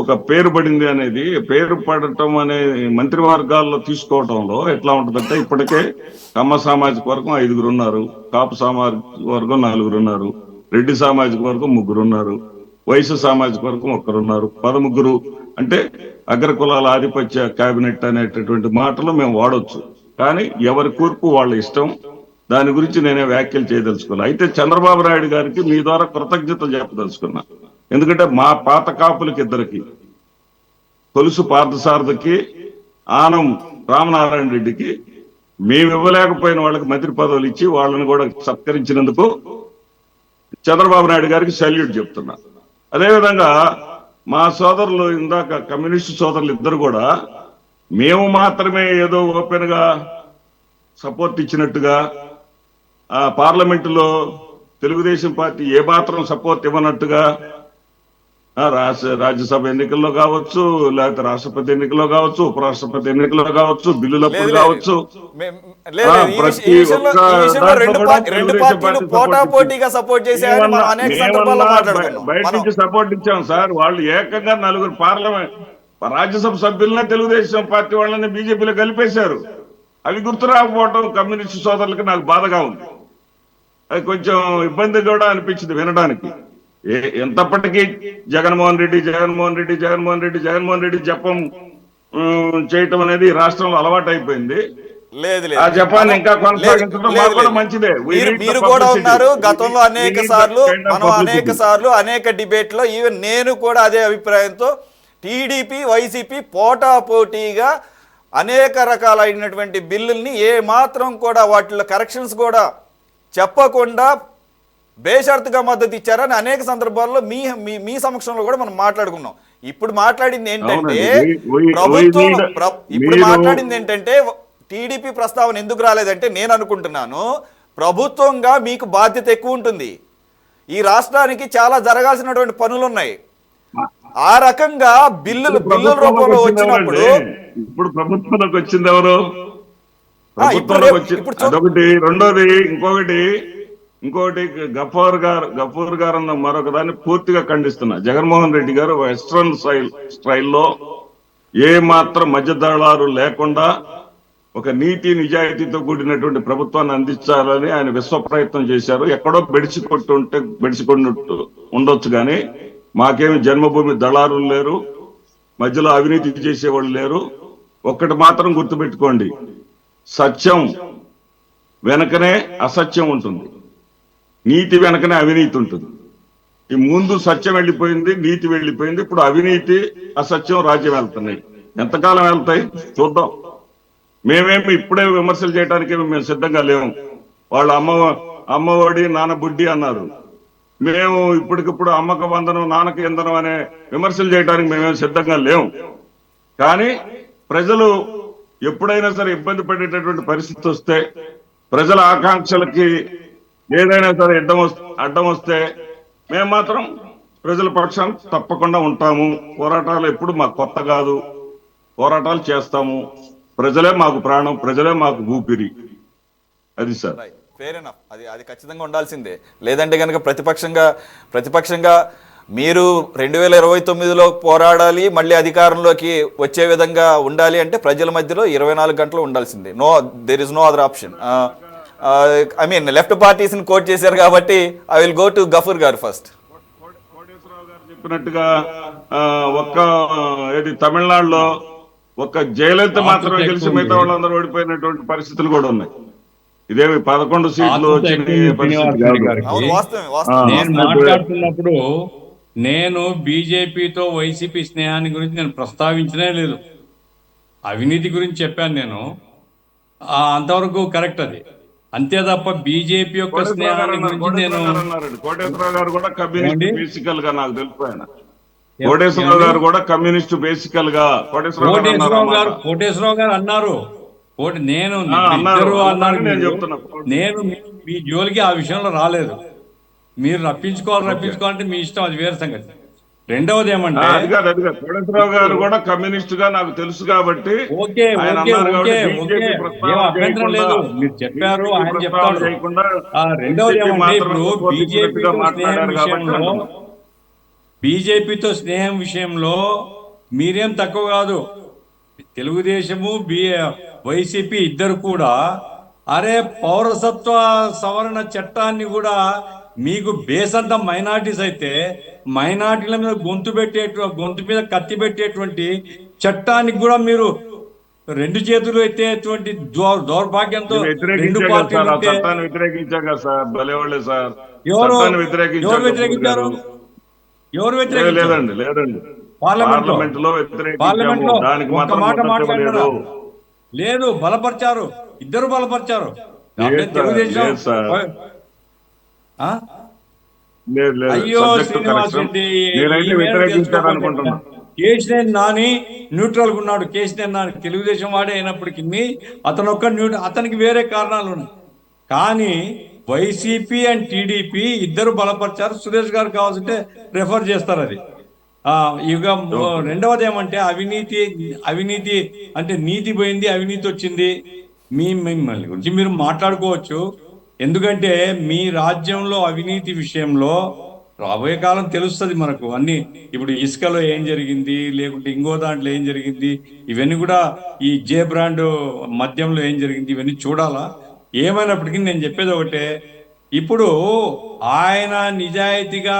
ఒక పేరు పడింది అనేది, పేరు పడటం అనే మంత్రివర్గాల్లో తీసుకోవడంలో ఎట్లా ఉంటుందంటే, ఇప్పటికే కమ్మ సామాజిక వర్గం 5 ఉన్నారు, కాపు సామాజిక వర్గం 4 ఉన్నారు, రెడ్డి సామాజిక వర్గం 3 ఉన్నారు, వైశ్య సామాజిక వర్గం 1 ఉన్నారు. 13 అంటే అగ్రకులాల ఆధిపత్య కేబినెట్ అనేటటువంటి మాటలు మేము వాడొచ్చు. కానీ ఎవరి కూర్పు వాళ్ళ ఇష్టం. దాని గురించి నేనే వ్యాఖ్యలు చేయదలుచుకున్నా. అయితే చంద్రబాబు నాయుడు గారికి మీ ద్వారా కృతజ్ఞతలు చెప్పదలుచుకున్నా. ఎందుకంటే మా పాత కాపులకి ఇద్దరికి కొలుసు పార్థసారథికి, ఆనం రామనారాయణ రెడ్డికి మేము ఇవ్వలేకపోయిన వాళ్ళకి మంత్రి పదవులు ఇచ్చి వాళ్ళని కూడా సత్కరించినందుకు చంద్రబాబు నాయుడు గారికి సల్యూట్ చెప్తున్నా. అదేవిధంగా మా సోదరులు ఇందాక కమ్యూనిస్టు సోదరులు ఇద్దరు కూడా మేము మాత్రమే ఏదో ఓపెన్ గా సపోర్ట్ ఇచ్చినట్టుగా పార్లమెంటులో తెలుగుదేశం పార్టీ ఏ మాత్రం సపోర్ట్ ఇవ్వనట్టుగా రాజ్యసభ ఎన్నికల్లో కావచ్చు, లేకపోతే రాష్ట్రపతి ఎన్నికల్లో కావచ్చు, ఉపరాష్ట్రపతి ఎన్నికల్లో కావచ్చు, బిల్లులప్పుడు కావచ్చు, ప్రతి ఒక్క బయట నుంచి సపోర్ట్ ఇచ్చాం సార్. వాళ్ళు ఏకంగా 4 పార్లమెంట్ రాజ్యసభ సభ్యులనే తెలుగుదేశం పార్టీ వాళ్ళని బీజేపీలో కలిపేశారు. అవి గుర్తు రాకపోవటం కమ్యూనిస్టు సోదరులకి నాకు బాధగా ఉంది. అది కొంచెం ఇబ్బంది కూడా అనిపించింది వినడానికి. ఎంతప్పటికీ జగన్మోహన్ రెడ్డి జగన్మోహన్ రెడ్డి జగన్మోహన్ రెడ్డి జగన్మోహన్ రెడ్డి జపం చేయటం అనేది రాష్ట్రంలో అలవాటు అయిపోయింది. ఆ జపాన్ని ఇంకా కొనసాగించడం మాకు కూడా మంచిదే. మీరు కూడా ఉన్నారు గతంలో అనేక సార్లు అనేక డిబేట్ లో. ఈవెన్ నేను కూడా అదే అభిప్రాయంతో టీడీపీ వైసీపీ పోటాపోటీగా అనేక రకాలైనటువంటి బిల్లుల్ని ఏ మాత్రం కూడా వాటిలో కరెక్షన్స్ కూడా చెప్పకుండా బేషరతుగా మద్దతు ఇచ్చారని అనేక సందర్భాల్లో మీ సమక్షంలో కూడా మనం మాట్లాడుకున్నాం. ఇప్పుడు మాట్లాడింది ఏంటంటే టీడీపీ ప్రస్తావన ఎందుకు రాలేదంటే నేను అనుకుంటున్నాను ప్రభుత్వంగా మీకు బాధ్యత ఎక్కువ ఉంటుంది. ఈ రాష్ట్రానికి చాలా జరగాల్సినటువంటి పనులు ఉన్నాయి. ఆ రకంగా బిల్లుల రూపంలో వచ్చినప్పుడు ఇప్పుడు ప్రభుత్వంలోకి వచ్చింది ఎవరు? ప్రభుత్వంలోకి వచ్చింది అదొకటి. రెండోది ఇంకోటి గఫూర్ గారు అన్న మరొక దాన్ని పూర్తిగా ఖండిస్తున్నా. జగన్మోహన్ రెడ్డి గారు వెస్ట్రన్ స్టైల్లో ఏ మాత్రం మధ్యదళాలు లేకుండా ఒక నీతి నిజాయితీతో కూడినటువంటి ప్రభుత్వాన్ని అందించాలని ఆయన విశ్వ ప్రయత్నం చేశారు. ఎక్కడో బెడిసికొట్టు ఉండొచ్చు కానీ మాకేమి జన్మభూమి దళారులు లేరు, మధ్యలో అవినీతి చేసేవాళ్ళు లేరు. ఒక్కటి మాత్రం గుర్తుపెట్టుకోండి, సత్యం వెనకనే అసత్యం ఉంటుంది, నీతి వెనకనే అవినీతి ఉంటుంది. ఈ ముందు సత్యం వెళ్ళిపోయింది, నీతి వెళ్ళిపోయింది, ఇప్పుడు అవినీతి అసత్యం రాజ్యం వెళ్తున్నాయి. ఎంతకాలం వెళ్తాయి చూద్దాం. మేమేమి ఇప్పుడే విమర్శలు చేయడానికి మేము సిద్ధంగా లేము. వాళ్ళు అమ్మఒడి నాన్న బుడ్డి అన్నారు. మేము ఇప్పటికిప్పుడు అమ్మక వందనం నాన్నకి ఇంధనం అనే విమర్శలు చేయడానికి మేమేమి సిద్ధంగా లేము. కానీ ప్రజలు ఎప్పుడైనా సరే ఇబ్బంది పడేటటువంటి పరిస్థితి వస్తే, ప్రజల ఆకాంక్షలకి ఏదైనా సరే అడ్డం వస్తే మేము మాత్రం ప్రజల పక్షం తప్పకుండా ఉంటాము. పోరాటాలు ఎప్పుడు మాకు కొత్త కాదు, పోరాటాలు చేస్తాము. ప్రజలే మాకు ప్రాణం, ప్రజలే మాకు ఊపిరి. అది సార్. Fair enough. అది ఖచ్చితంగా ఉండాల్సిందే. లేదంటే కనుక ప్రతిపక్షంగా మీరు 2029లో పోరాడాలి, మళ్ళీ అధికారంలోకి వచ్చే విధంగా ఉండాలి అంటే ప్రజల మధ్యలో 24 గంటలు ఉండాల్సిందే. There is no other option. I mean left parties ని కోట్ చేశారు కాబట్టి I will go to Gafoor garu first. Koteswararao గారు చెప్పినట్టుగా తమిళనాడులో ఒక్క జయలలిత మాత్రమే గెలిచి మిగతా వాళ్ళందరూ ఓడిపోయినటువంటి పరిస్థితులు కూడా ఉన్నాయి. ఇదేమి 11 సీట్లు మాట్లాడుతున్నప్పుడు నేను బీజేపీతో వైసీపీ స్నేహాన్ని గురించి నేను ప్రస్తావించనే లేదు. అవినీతి గురించి చెప్పాను నేను, అంతవరకు కరెక్ట్. అది అంతే తప్ప బీజేపీ యొక్క స్నేహాన్ని గురించి నేను. కోటేశ్వరరావు గారు కూడా కమ్యూనిస్ట్ బేసికల్ గా నాకు తెలుసు. ఆయన కోటేశ్వరరావు గారు కూడా కమ్యూనిస్ట్ బేసికల్ గా కోటేశ్వరరావు గారు అన్నారు. నేను మీ జోలికి ఆ విషయంలో రాలేదు. మీరు రప్పించుకోవాలంటే మీ ఇష్టం, అది వేరే సంగతి. రెండవది ఏమంటే కోటేశ్వరరావు గారు కూడా కమ్యూనిస్ట్ గా నాకు తెలుసు కాబట్టి అభ్యంతరం లేదు. మీరు చెప్పారు, ఆయన చెప్తాడు. రెండవది ఏమంటే ఇప్పుడు బీజేపీతో స్నేహం విషయంలో మీరేం తక్కువ కాదు. తెలుగుదేశము వైసీపీ ఇద్దరు కూడా పౌరసత్వ సవరణ చట్టాన్ని కూడా మీకు బేస్ అంతా మైనార్టీస్ అయితే మైనార్టీల మీద గొంతు మీద కత్తి పెట్టేటువంటి చట్టానికి కూడా మీరు రెండు చేతులు ఎత్తేటువంటి దౌర్భాగ్యంతో రెండు పార్టీలు వ్యతిరేకించారు సార్. భలేవాళ్ళే సార్. ఎవరు వ్యతిరేకించారు? లేదండి పార్లమెంట్ లో పార్లమెంట్ వ్యతిరేకించాము, లో దానికి ఒక్క మాత్రం మాట మద్దతు మాట్లాడినారా? ఇవ్వలేదు. లేదు, బలపరిచారు, ఇద్దరు బలపరిచారు. లేదు అంటే సార్, తెలుగుదేశం లేదు సార్. ఆ? లేదు అయ్యో సబ్జెక్ట్ శ్రీనివాస్ కరెక్షన్. రెడ్డి, ఈ నేనైతే మేరకు వ్యతిరేకించాను తెలుసుకోకపోతే అనుకుంటున్నా. కేసీఆర్ నాని న్యూట్రల్ గా ఉన్నాడు. కేసీఆర్ నాని తెలుగుదేశం వాడే అయినప్పటికీ అతను ఒక్క అతనికి వేరే కారణాలు ఉన్నాయి. కానీ వైసీపీ అండ్ టీడీపీ ఇద్దరు బలపరిచారు. సురేష్ గారు కావాల్సింటే రెఫర్ చేస్తారు అది. ఇక రెండవది ఏమంటే అవినీతి అంటే నీతి పోయింది, అవినీతి వచ్చింది. మిమ్మల్ని గురించి మీరు మాట్లాడుకోవచ్చు. ఎందుకంటే మీ రాజ్యంలో అవినీతి విషయంలో రాబోయే కాలం తెలుస్తుంది మనకు అన్ని. ఇప్పుడు ఇసుకలో ఏం జరిగింది, లేకుంటే ఇంకో దాంట్లో ఏం జరిగింది, ఇవన్నీ కూడా ఈ జే బ్రాండ్ మద్యంలో ఏం జరిగింది, ఇవన్నీ చూడాలా. ఏమైనప్పటికీ నేను చెప్పేది ఒకటే, ఇప్పుడు ఆయన నిజాయితీగా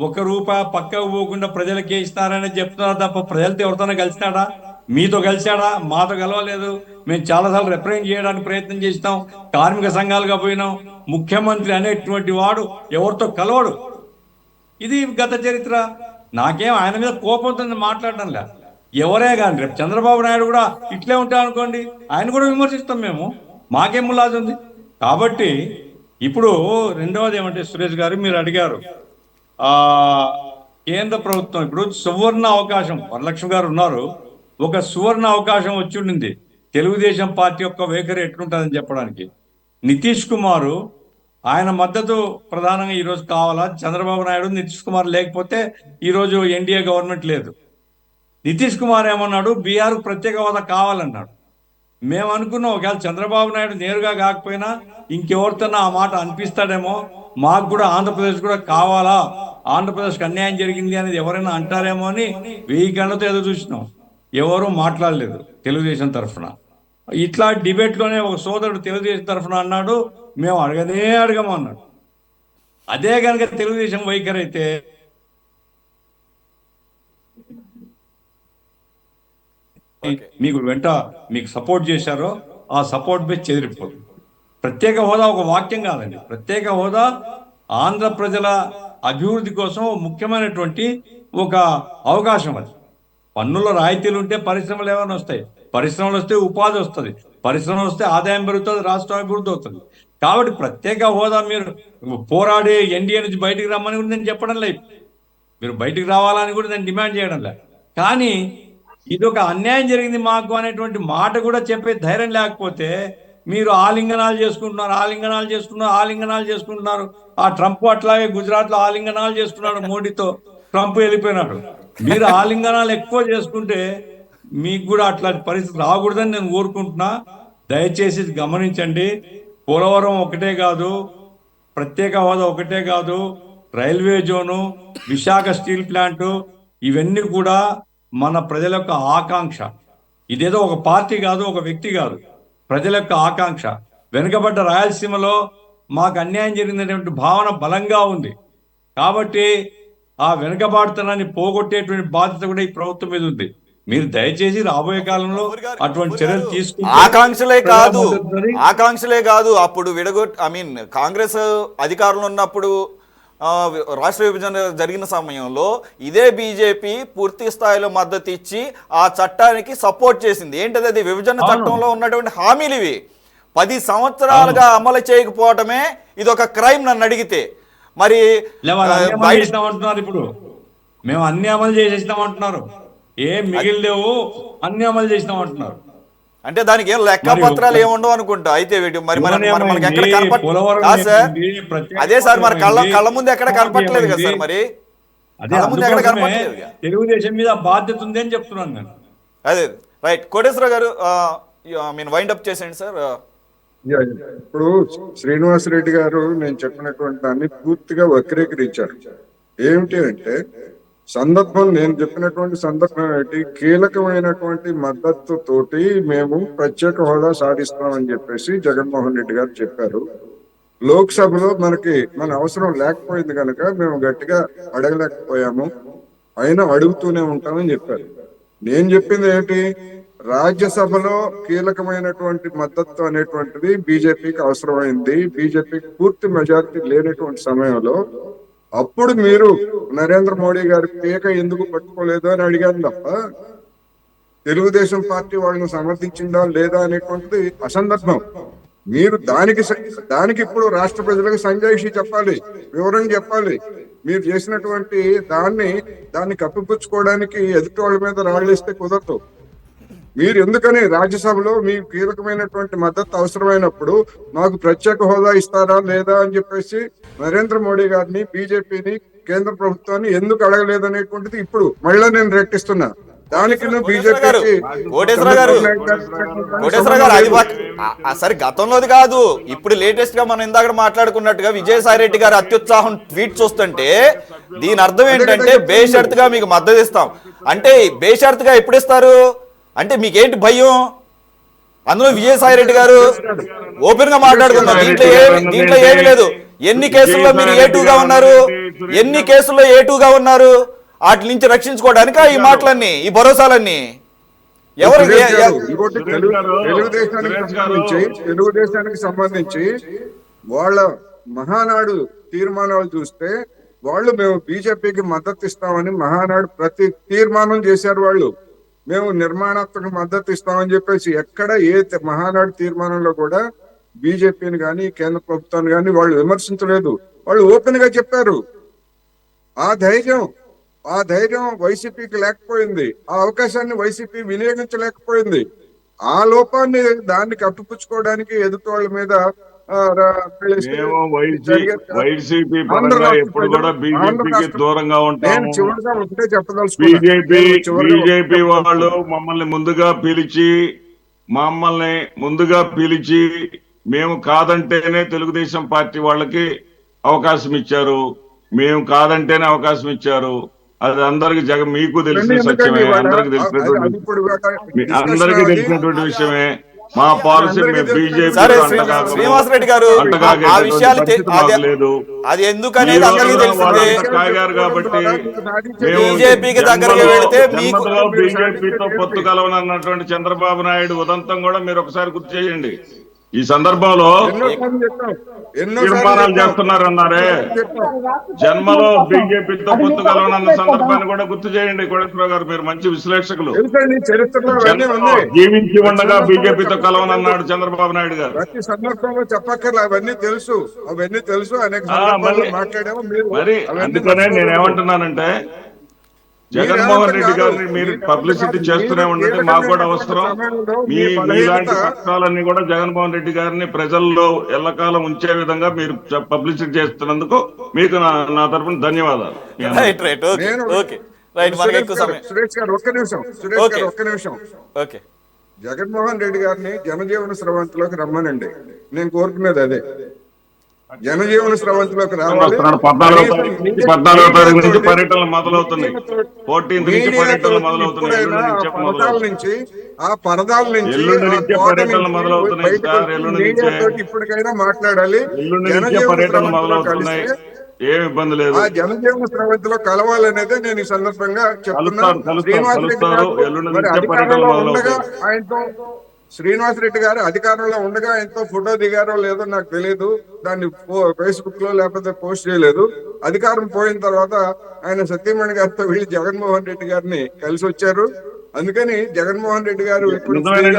₹1 పక్కకు పోకుండా ప్రజలకే ఇస్తారని చెప్తున్నారు తప్ప ప్రజలతో ఎవరితోనో కలిసినాడా? మీతో కలిశాడా? మాతో కలవలేదు. మేము చాలాసార్లు రిప్రజెంట్ చేయడానికి ప్రయత్నం చేస్తాం, కార్మిక సంఘాలుగా పోయినాం. ముఖ్యమంత్రి అనేటువంటి వాడు ఎవరితో కలవడు. ఇది గత చరిత్ర. నాకేం ఆయన మీద కోపంతో మాట్లాడడం లే. ఎవరే కానీ రేపు చంద్రబాబు నాయుడు కూడా ఇట్లే ఉంటా అనుకోండి, ఆయన కూడా విమర్శిస్తాం మేము, మాకేం ములాజ్ ఉంది. కాబట్టి ఇప్పుడు రెండవది ఏమంటే సురేష్ గారు మీరు అడిగారు, కేంద్ర ప్రభుత్వం ఇప్పుడు సువర్ణ అవకాశం, వరలక్ష్మి గారు ఉన్నారు, ఒక సువర్ణ అవకాశం వచ్చి ఉండింది తెలుగుదేశం పార్టీ యొక్క వైఖరి ఎట్లుంటుందని చెప్పడానికి. నితీష్ కుమారు ఆయన మద్దతు ప్రధానంగా ఈరోజు కావాలా? చంద్రబాబు నాయుడు నితీష్ కుమార్ లేకపోతే ఈరోజు ఎన్డీఏ గవర్నమెంట్ లేదు. నితీష్ కుమార్ ఏమన్నాడు, బీఆర్ ప్రత్యేక హోదా కావాలన్నాడు. మేము అనుకున్నాం ఒకవేళ చంద్రబాబు నాయుడు నేరుగా కాకపోయినా ఇంకెవరితోనా ఆ మాట అనిపిస్తాడేమో, మాకు కూడా ఆంధ్రప్రదేశ్ కూడా కావాలా, ఆంధ్రప్రదేశ్కి అన్యాయం జరిగింది అనేది ఎవరైనా అంటారేమో అని 1000 గంటలతో ఎదురు చూసినాం. ఎవరూ మాట్లాడలేదు తెలుగుదేశం తరఫున. ఇట్లా డిబేట్లోనే ఒక సోదరుడు తెలుగుదేశం తరఫున అన్నాడు, మేము అడగమన్నాడు. అదే కనుక తెలుగుదేశం వైఖరి అయితే మీకు సపోర్ట్ చేశారో ఆ సపోర్ట్ బేస్ చెదిరిపోతుంది. ప్రత్యేక హోదా ఒక వాక్యం కాదండి. ప్రత్యేక హోదా ఆంధ్ర ప్రజల అభివృద్ధి కోసం ముఖ్యమైనటువంటి ఒక అవకాశం. అది పన్నుల రాయితీలు ఉంటే పరిశ్రమలు ఏమైనా వస్తాయి, పరిశ్రమలు వస్తే ఉపాధి వస్తుంది, పరిశ్రమలు వస్తే ఆదాయం పెరుగుతుంది, రాష్ట్రం అభివృద్ధి అవుతుంది. కాబట్టి ప్రత్యేక హోదా మీరు పోరాడి ఎన్డీఏ నుంచి బయటికి రమ్మని కూడా నేను చెప్పడం లేదు, మీరు బయటికి రావాలని కూడా నేను డిమాండ్ చేయడం లేదు. కానీ ఇది ఒక అన్యాయం జరిగింది మాకు అనేటువంటి మాట కూడా చెప్పే ధైర్యం లేకపోతే మీరు ఆలింగనాలు చేసుకుంటున్నారు. ఆ ట్రంప్ అట్లాగే గుజరాత్లో ఆలింగనాలు చేసుకున్నాడు, మోడీతో ట్రంప్ వెళ్ళిపోయినాడు. మీరు ఆలింగనాలు ఎక్కువ చేసుకుంటే మీకు కూడా అట్లాంటి పరిస్థితి రాకూడదని నేను కోరుకుంటున్నా. దయచేసి గమనించండి, పోలవరం ఒకటే కాదు, ప్రత్యేక హోదా ఒకటే కాదు, railway zone, Visakha steel plant, ఇవన్నీ కూడా మన ప్రజల యొక్క ఆకాంక్ష. ఇదేదో ఒక పార్టీ కాదు, ఒక వ్యక్తి కాదు, ప్రజల యొక్క ఆకాంక్ష. వెనుకబడ్డ రాయలసీమలో మాకు అన్యాయం జరిగినటువంటి భావన బలంగా ఉంది. కాబట్టి ఆ వెనుకబాటుతనాన్ని పోగొట్టేటువంటి బాధ్యత కూడా ఈ ప్రభుత్వం మీద ఉంది. మీరు దయచేసి రాబోయే కాలంలో అటువంటి చర్యలు తీసుకుంటే ఆకాంక్షలే కాదు అప్పుడు కాంగ్రెస్ అధికారంలో ఉన్నప్పుడు రాష్ట్ర విభజన జరిగిన సమయంలో ఇదే బీజేపీ పూర్తి స్థాయిలో మద్దతు ఇచ్చి ఆ చట్టానికి సపోర్ట్ చేసింది. ఏంటది? అది విభజన చట్టంలో ఉన్నటువంటి హామీలు ఇవి 10 సంవత్సరాలుగా అమలు చేయకపోవటమే ఇది ఒక క్రైమ్ నన్ను అడిగితే. మరి ఇప్పుడు మేము అన్ని అమలు చేసేస్తామంటున్నారు, ఏం మిగిలిలేవు, అన్ని అమలు చేసినామంటున్నారు. అంటే దానికి ఏం లెక్క పత్రాలు ఏముండవు అనుకుంటా. అయితే మరి మనకి ఎక్కడ కనపడలేదు సార్. అదే సార్ మరి కళ్ళ ముందు ఎక్కడ కనపడలేదు కదా సార్. మరి తెలుగుదేశం మీద బాధ్యత ఉంది అని చెప్తున్నాను నేను. అదే రైట్. కోటేశ్వరరావు గారు వైండ్ అప్ చేసేయండి సార్. ఇప్పుడు శ్రీనివాసరెడ్డి గారు నేను చెప్పినటువంటి దాన్ని పూర్తిగా వక్రీకరించారు. ఏమిటి అంటే నేను చెప్పినటువంటి సందర్భం ఏంటి, కీలకమైనటువంటి మద్దతు తోటి మేము ప్రత్యేక హోదా సాధిస్తామని చెప్పేసి జగన్మోహన్ రెడ్డి గారు చెప్పారు. లోక్సభలో మన అవసరం లేకపోయింది కనుక మేము గట్టిగా అడగలేకపోయాము, అయినా అడుగుతూనే ఉంటామని చెప్పారు. నేను చెప్పింది ఏంటి, రాజ్యసభలో కీలకమైనటువంటి మద్దతు అనేటువంటిది బీజేపీకి అవసరమైంది. బీజేపీకి పూర్తి మెజారిటీ లేనటువంటి సమయంలో అప్పుడు మీరు నరేంద్ర మోడీ గారి పీక ఎందుకు పట్టుకోలేదు అని అడిగాను తప్ప తెలుగుదేశం పార్టీ వాళ్ళని సమర్థించిందా లేదా అనేటువంటిది అసందర్భం. మీరు దానికి ఇప్పుడు రాష్ట్ర ప్రజలకు సంజాయిషి చెప్పాలి, వివరణ చెప్పాలి. మీరు చేసినటువంటి దాన్ని కప్పిపుచ్చుకోవడానికి ఎదుటి వాళ్ళ మీద రాళ్ళేస్తే కుదరదు. మీరు ఎందుకని రాజ్యసభలో మీ కీలకమైనటువంటి మద్దతు అవసరమైనప్పుడు మాకు ప్రత్యేక హోదా ఇస్తారా లేదా అని చెప్పేసి నరేంద్ర మోడీ గారిని, బీజేపీని, కేంద్ర ప్రభుత్వాన్ని ఎందుకు అడగలేదనేటువంటిది ఇప్పుడు మళ్ళీ నేను రెట్టిస్తున్నా. దానికి కోటేశ్వర గారు అది సరే గతంలోది కాదు, ఇప్పుడు లేటెస్ట్ గా మనం ఇందాక మాట్లాడుకున్నట్టుగా విజయసాయి రెడ్డి గారు అత్యుత్సాహం ట్వీట్ చూస్తుంటే దీని అర్థం ఏంటంటే బేషరతుగా మీకు మద్దతు ఇస్తాం అంటే, బేషరతుగా ఎప్పుడు ఇస్తారు అంటే మీకేంటి భయం? అందులో విజయసాయి రెడ్డి గారు ఓపెన్ గా మాట్లాడుతున్నారు, దీంట్లో ఏమీ లేదు. ఎన్ని కేసుల్లో మీరు A2గా ఉన్నారు, ఎన్ని కేసుల్లో A2గా ఉన్నారు, వాటి నుంచి రక్షించుకోవడానికి ఈ మాటలన్నీ, ఈ భరోసాలన్నీ ఎవరు? తెలుగుదేశానికి సంబంధించి వాళ్ళ మహానాడు తీర్మానాలు చూస్తే వాళ్ళు మేము బీజేపీకి మద్దతు ఇస్తామని మహానాడు ప్రతి తీర్మానం చేశారు. వాళ్ళు మేము నిర్మాణాత్మక మద్దతు ఇస్తామని చెప్పేసి ఎక్కడ ఏ మహానాడు తీర్మానంలో కూడా బీజేపీని కానీ కేంద్ర ప్రభుత్వాన్ని కానీ వాళ్ళు విమర్శించలేదు. వాళ్ళు ఓపెన్ గా చెప్పారు. ఆ ధైర్యం వైసీపీకి లేకపోయింది, ఆ అవకాశాన్ని వైసీపీ వినియోగించలేకపోయింది. ఆ లోపాన్ని దాన్ని కప్పిపుచ్చుకోవడానికి ఎదుటి వాళ్ళ మీద వైసీపీ పరంగా ఎప్పుడు కూడా బీజేపీకి దూరంగా ఉంటాము. చివరిగా ఒకటే చెప్పదలుచుకున్నా, బీజేపీ వాళ్ళు మమ్మల్ని ముందుగా పిలిచి మేము కాదంటేనే తెలుగుదేశం పార్టీ వాళ్ళకి అవకాశం ఇచ్చారు, మేము కాదంటేనే అవకాశం ఇచ్చారు. అది అందరికి మీకు తెలిసిన సత్యమే, అందరికి తెలిసినటువంటి విషయమే. మా పాలసీ శ్రీనివాసరెడ్డి గారు లేదు, అది ఎందుకనేది అందరికీ తెలిసిందే. కాగారు కాబట్టి బీజేపీకి దగ్గరగా వెళితే మీకు బీజేపీతో పొత్తు కలవనన్నటువంటి చంద్రబాబు నాయుడు ఉదంతం కూడా మీరు ఒకసారి గుర్తు చేయండి. ఈ సందర్భంలో తీర్మానాలు చేస్తున్నారన్నారే, జన్మలో బీజేపీతో పొత్తు కలవనన్న సందర్భాన్ని కూడా గుర్తు చేయండి. కోటేశ్వరరావు గారు మీరు మంచి విశ్లేషకులు. జీవించి ఉండగా బీజేపీతో కలవనన్నాడు చంద్రబాబు నాయుడు గారు. ప్రతి సందర్భంలో చెప్పక్కర్లే, అవన్నీ తెలుసు. అనేక మాట్లాడాము. మరి అందుకనే నేనేమంటున్నానంటే జగన్మోహన్ రెడ్డి గారిని మీరు పబ్లిసిటీ చేస్తూనే ఉండండి, మాకు కూడా అవసరం. మీలాంటి పక్షాలన్నీ కూడా జగన్మోహన్ రెడ్డి గారిని ప్రజల్లో ఎల్లకాలం ఉంచే విధంగా మీరు పబ్లిసిటీ చేస్తున్నందుకు మీకు నా తరఫున ధన్యవాదాలు. సురేష్ గారు ఒక్క నిమిషం. జగన్మోహన్ రెడ్డి గారిని జనజీవన స్రవంతిలోకి రమ్మనండి. నేను కోరుకునేది అదే, జనజీవన స్రవంతిలోకి రావాలి. 14వ తారీఖు నుంచి పర్యటనలు మొదలవుతున్నాయి. 14th నుంచి పర్యటనలు మొదలవుతున్నాయి. ఆ పరదాల నుంచి పర్యటనలు మొదలవుతున్నాయి సార్. ఎల్లుండి ఇప్పటికైనా మాట్లాడాలి. పర్యటనలు మొదలవుతున్నాయి, ఏం ఇబ్బంది లేదు. ఆ జనజీవన స్రవంతిలో కలవాలనేదే నేను ఈ సందర్భంగా చెప్తున్నాను. శ్రీనివాస్ రెడ్డి గారు అధికారంలో ఉండగా ఎంతో ఫోటో దిగారో లేదో నాకు తెలియదు, దాన్ని ఫేస్బుక్ లో లేకపోతే పోస్ట్ చేయలేదు. అధికారం పోయిన తర్వాత ఆయన సత్యమణి గారితో వెళ్ళి జగన్మోహన్ రెడ్డి గారిని కలిసి వచ్చారు. అందుకని జగన్మోహన్ రెడ్డి గారు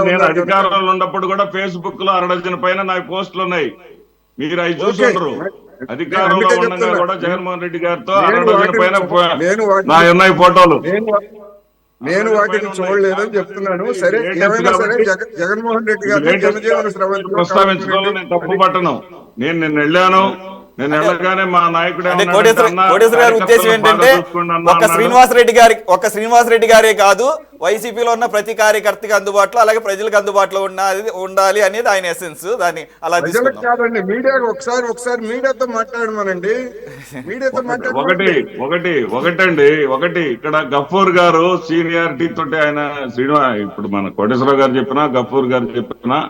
నేను అధికారంలో ఉన్నప్పుడు కూడా ఫేస్బుక్ లో 6 పైన నా పోస్టులు ఉన్నాయి, మీరు అవి చూసుకుంటారు. అధికారంలో ఉండగా కూడా జగన్మోహన్ రెడ్డి గారితో 6 పైన ఉన్నాయి ఫోటోలు. నేను వాటిని చూడలేదని చెప్తున్నాను. సరే, ఏమైనా సరే జగన్మోహన్ రెడ్డి గారు జనజీవన స్రవంతి ప్రస్తావించడంలో నేను తప్పు పట్టను. నేను వెళ్ళాను, నేను వెళ్ళగానే మా నాయకుడు కోటేశ్వర గారి ఉద్దేశం ఏంటంటే ఒక్క శ్రీనివాస్ రెడ్డి గారే కాదు, వైసీపీలో ఉన్న ప్రతి కార్యకర్తకి అందుబాటులో, అలాగే ప్రజలకు అందుబాటులో ఉండాలి అనేది ఆయన ఎసెన్స్. దాన్ని అలా కాదండి, మీడియాకి ఒకసారి మీడియాతో మాట్లాడమనండి. మీడియాతో ఒకటండి ఇక్కడ గఫూర్ గారు సీనియారిటీ తోటి ఆయన ఇప్పుడు మన కోటేశ్వరరావు గారు చెప్పినా గఫూర్ గారు చెప్పినా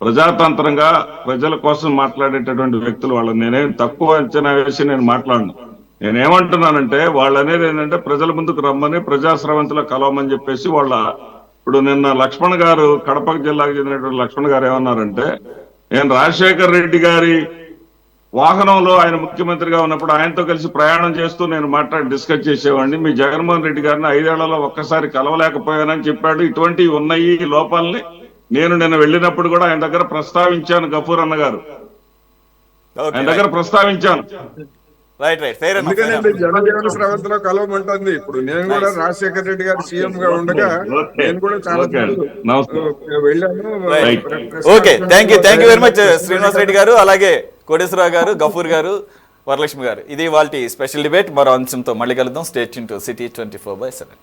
ప్రజాతంత్రంగా ప్రజల కోసం మాట్లాడేటటువంటి వ్యక్తులు. వాళ్ళని నేనేం తక్కువ అంచనా వేసి నేను మాట్లాడను. నేనేమంటున్నానంటే వాళ్ళు అనేది ఏంటంటే ప్రజల ముందుకు రమ్మని, ప్రజాస్రవంతిలో కలవమని చెప్పేసి ఇప్పుడు నిన్న లక్ష్మణ్ గారు, కడప జిల్లాకు చెందినటువంటి లక్ష్మణ్ గారు ఏమన్నారంటే, నేను రాజశేఖర్ రెడ్డి గారి వాహనంలో ఆయన ముఖ్యమంత్రిగా ఉన్నప్పుడు ఆయనతో కలిసి ప్రయాణం చేస్తూ నేను డిస్కస్ చేసేవాడిని. మీ జగన్మోహన్ రెడ్డి గారిని 5 ఏళ్లలో ఒక్కసారి కలవలేకపోయానని చెప్పాడు. ఇటువంటివి ఉన్నాయి ఈ లోపాలని నేను నిన్న వెళ్ళినప్పుడు కూడా ఆయన దగ్గర ప్రస్తావించాను. గఫూర్ అన్న గారు ఆయన దగ్గర ప్రస్తావించాను. రైట్ ఫెయిర్ అందుకనండి జనజీవన స్రవంతిలో కలవమంటుంది. ఇప్పుడు నేను కూడా రాజశేఖర రెడ్డి గారు సీఎం గా ఉండగా నేను కూడా చాలా వెళ్ళాను. Okay, thank you very much Srinivas Reddy గారు, అలాగే కోటేశ్వరరావు గారు, గఫూర్ గారు, వరలక్ష్మి గారు. ఇది వాళ్ళ స్పెషల్ డిబేట్. మరో అంశంతో మళ్ళీ కలుద్దాం. Stay tune to city 24/7.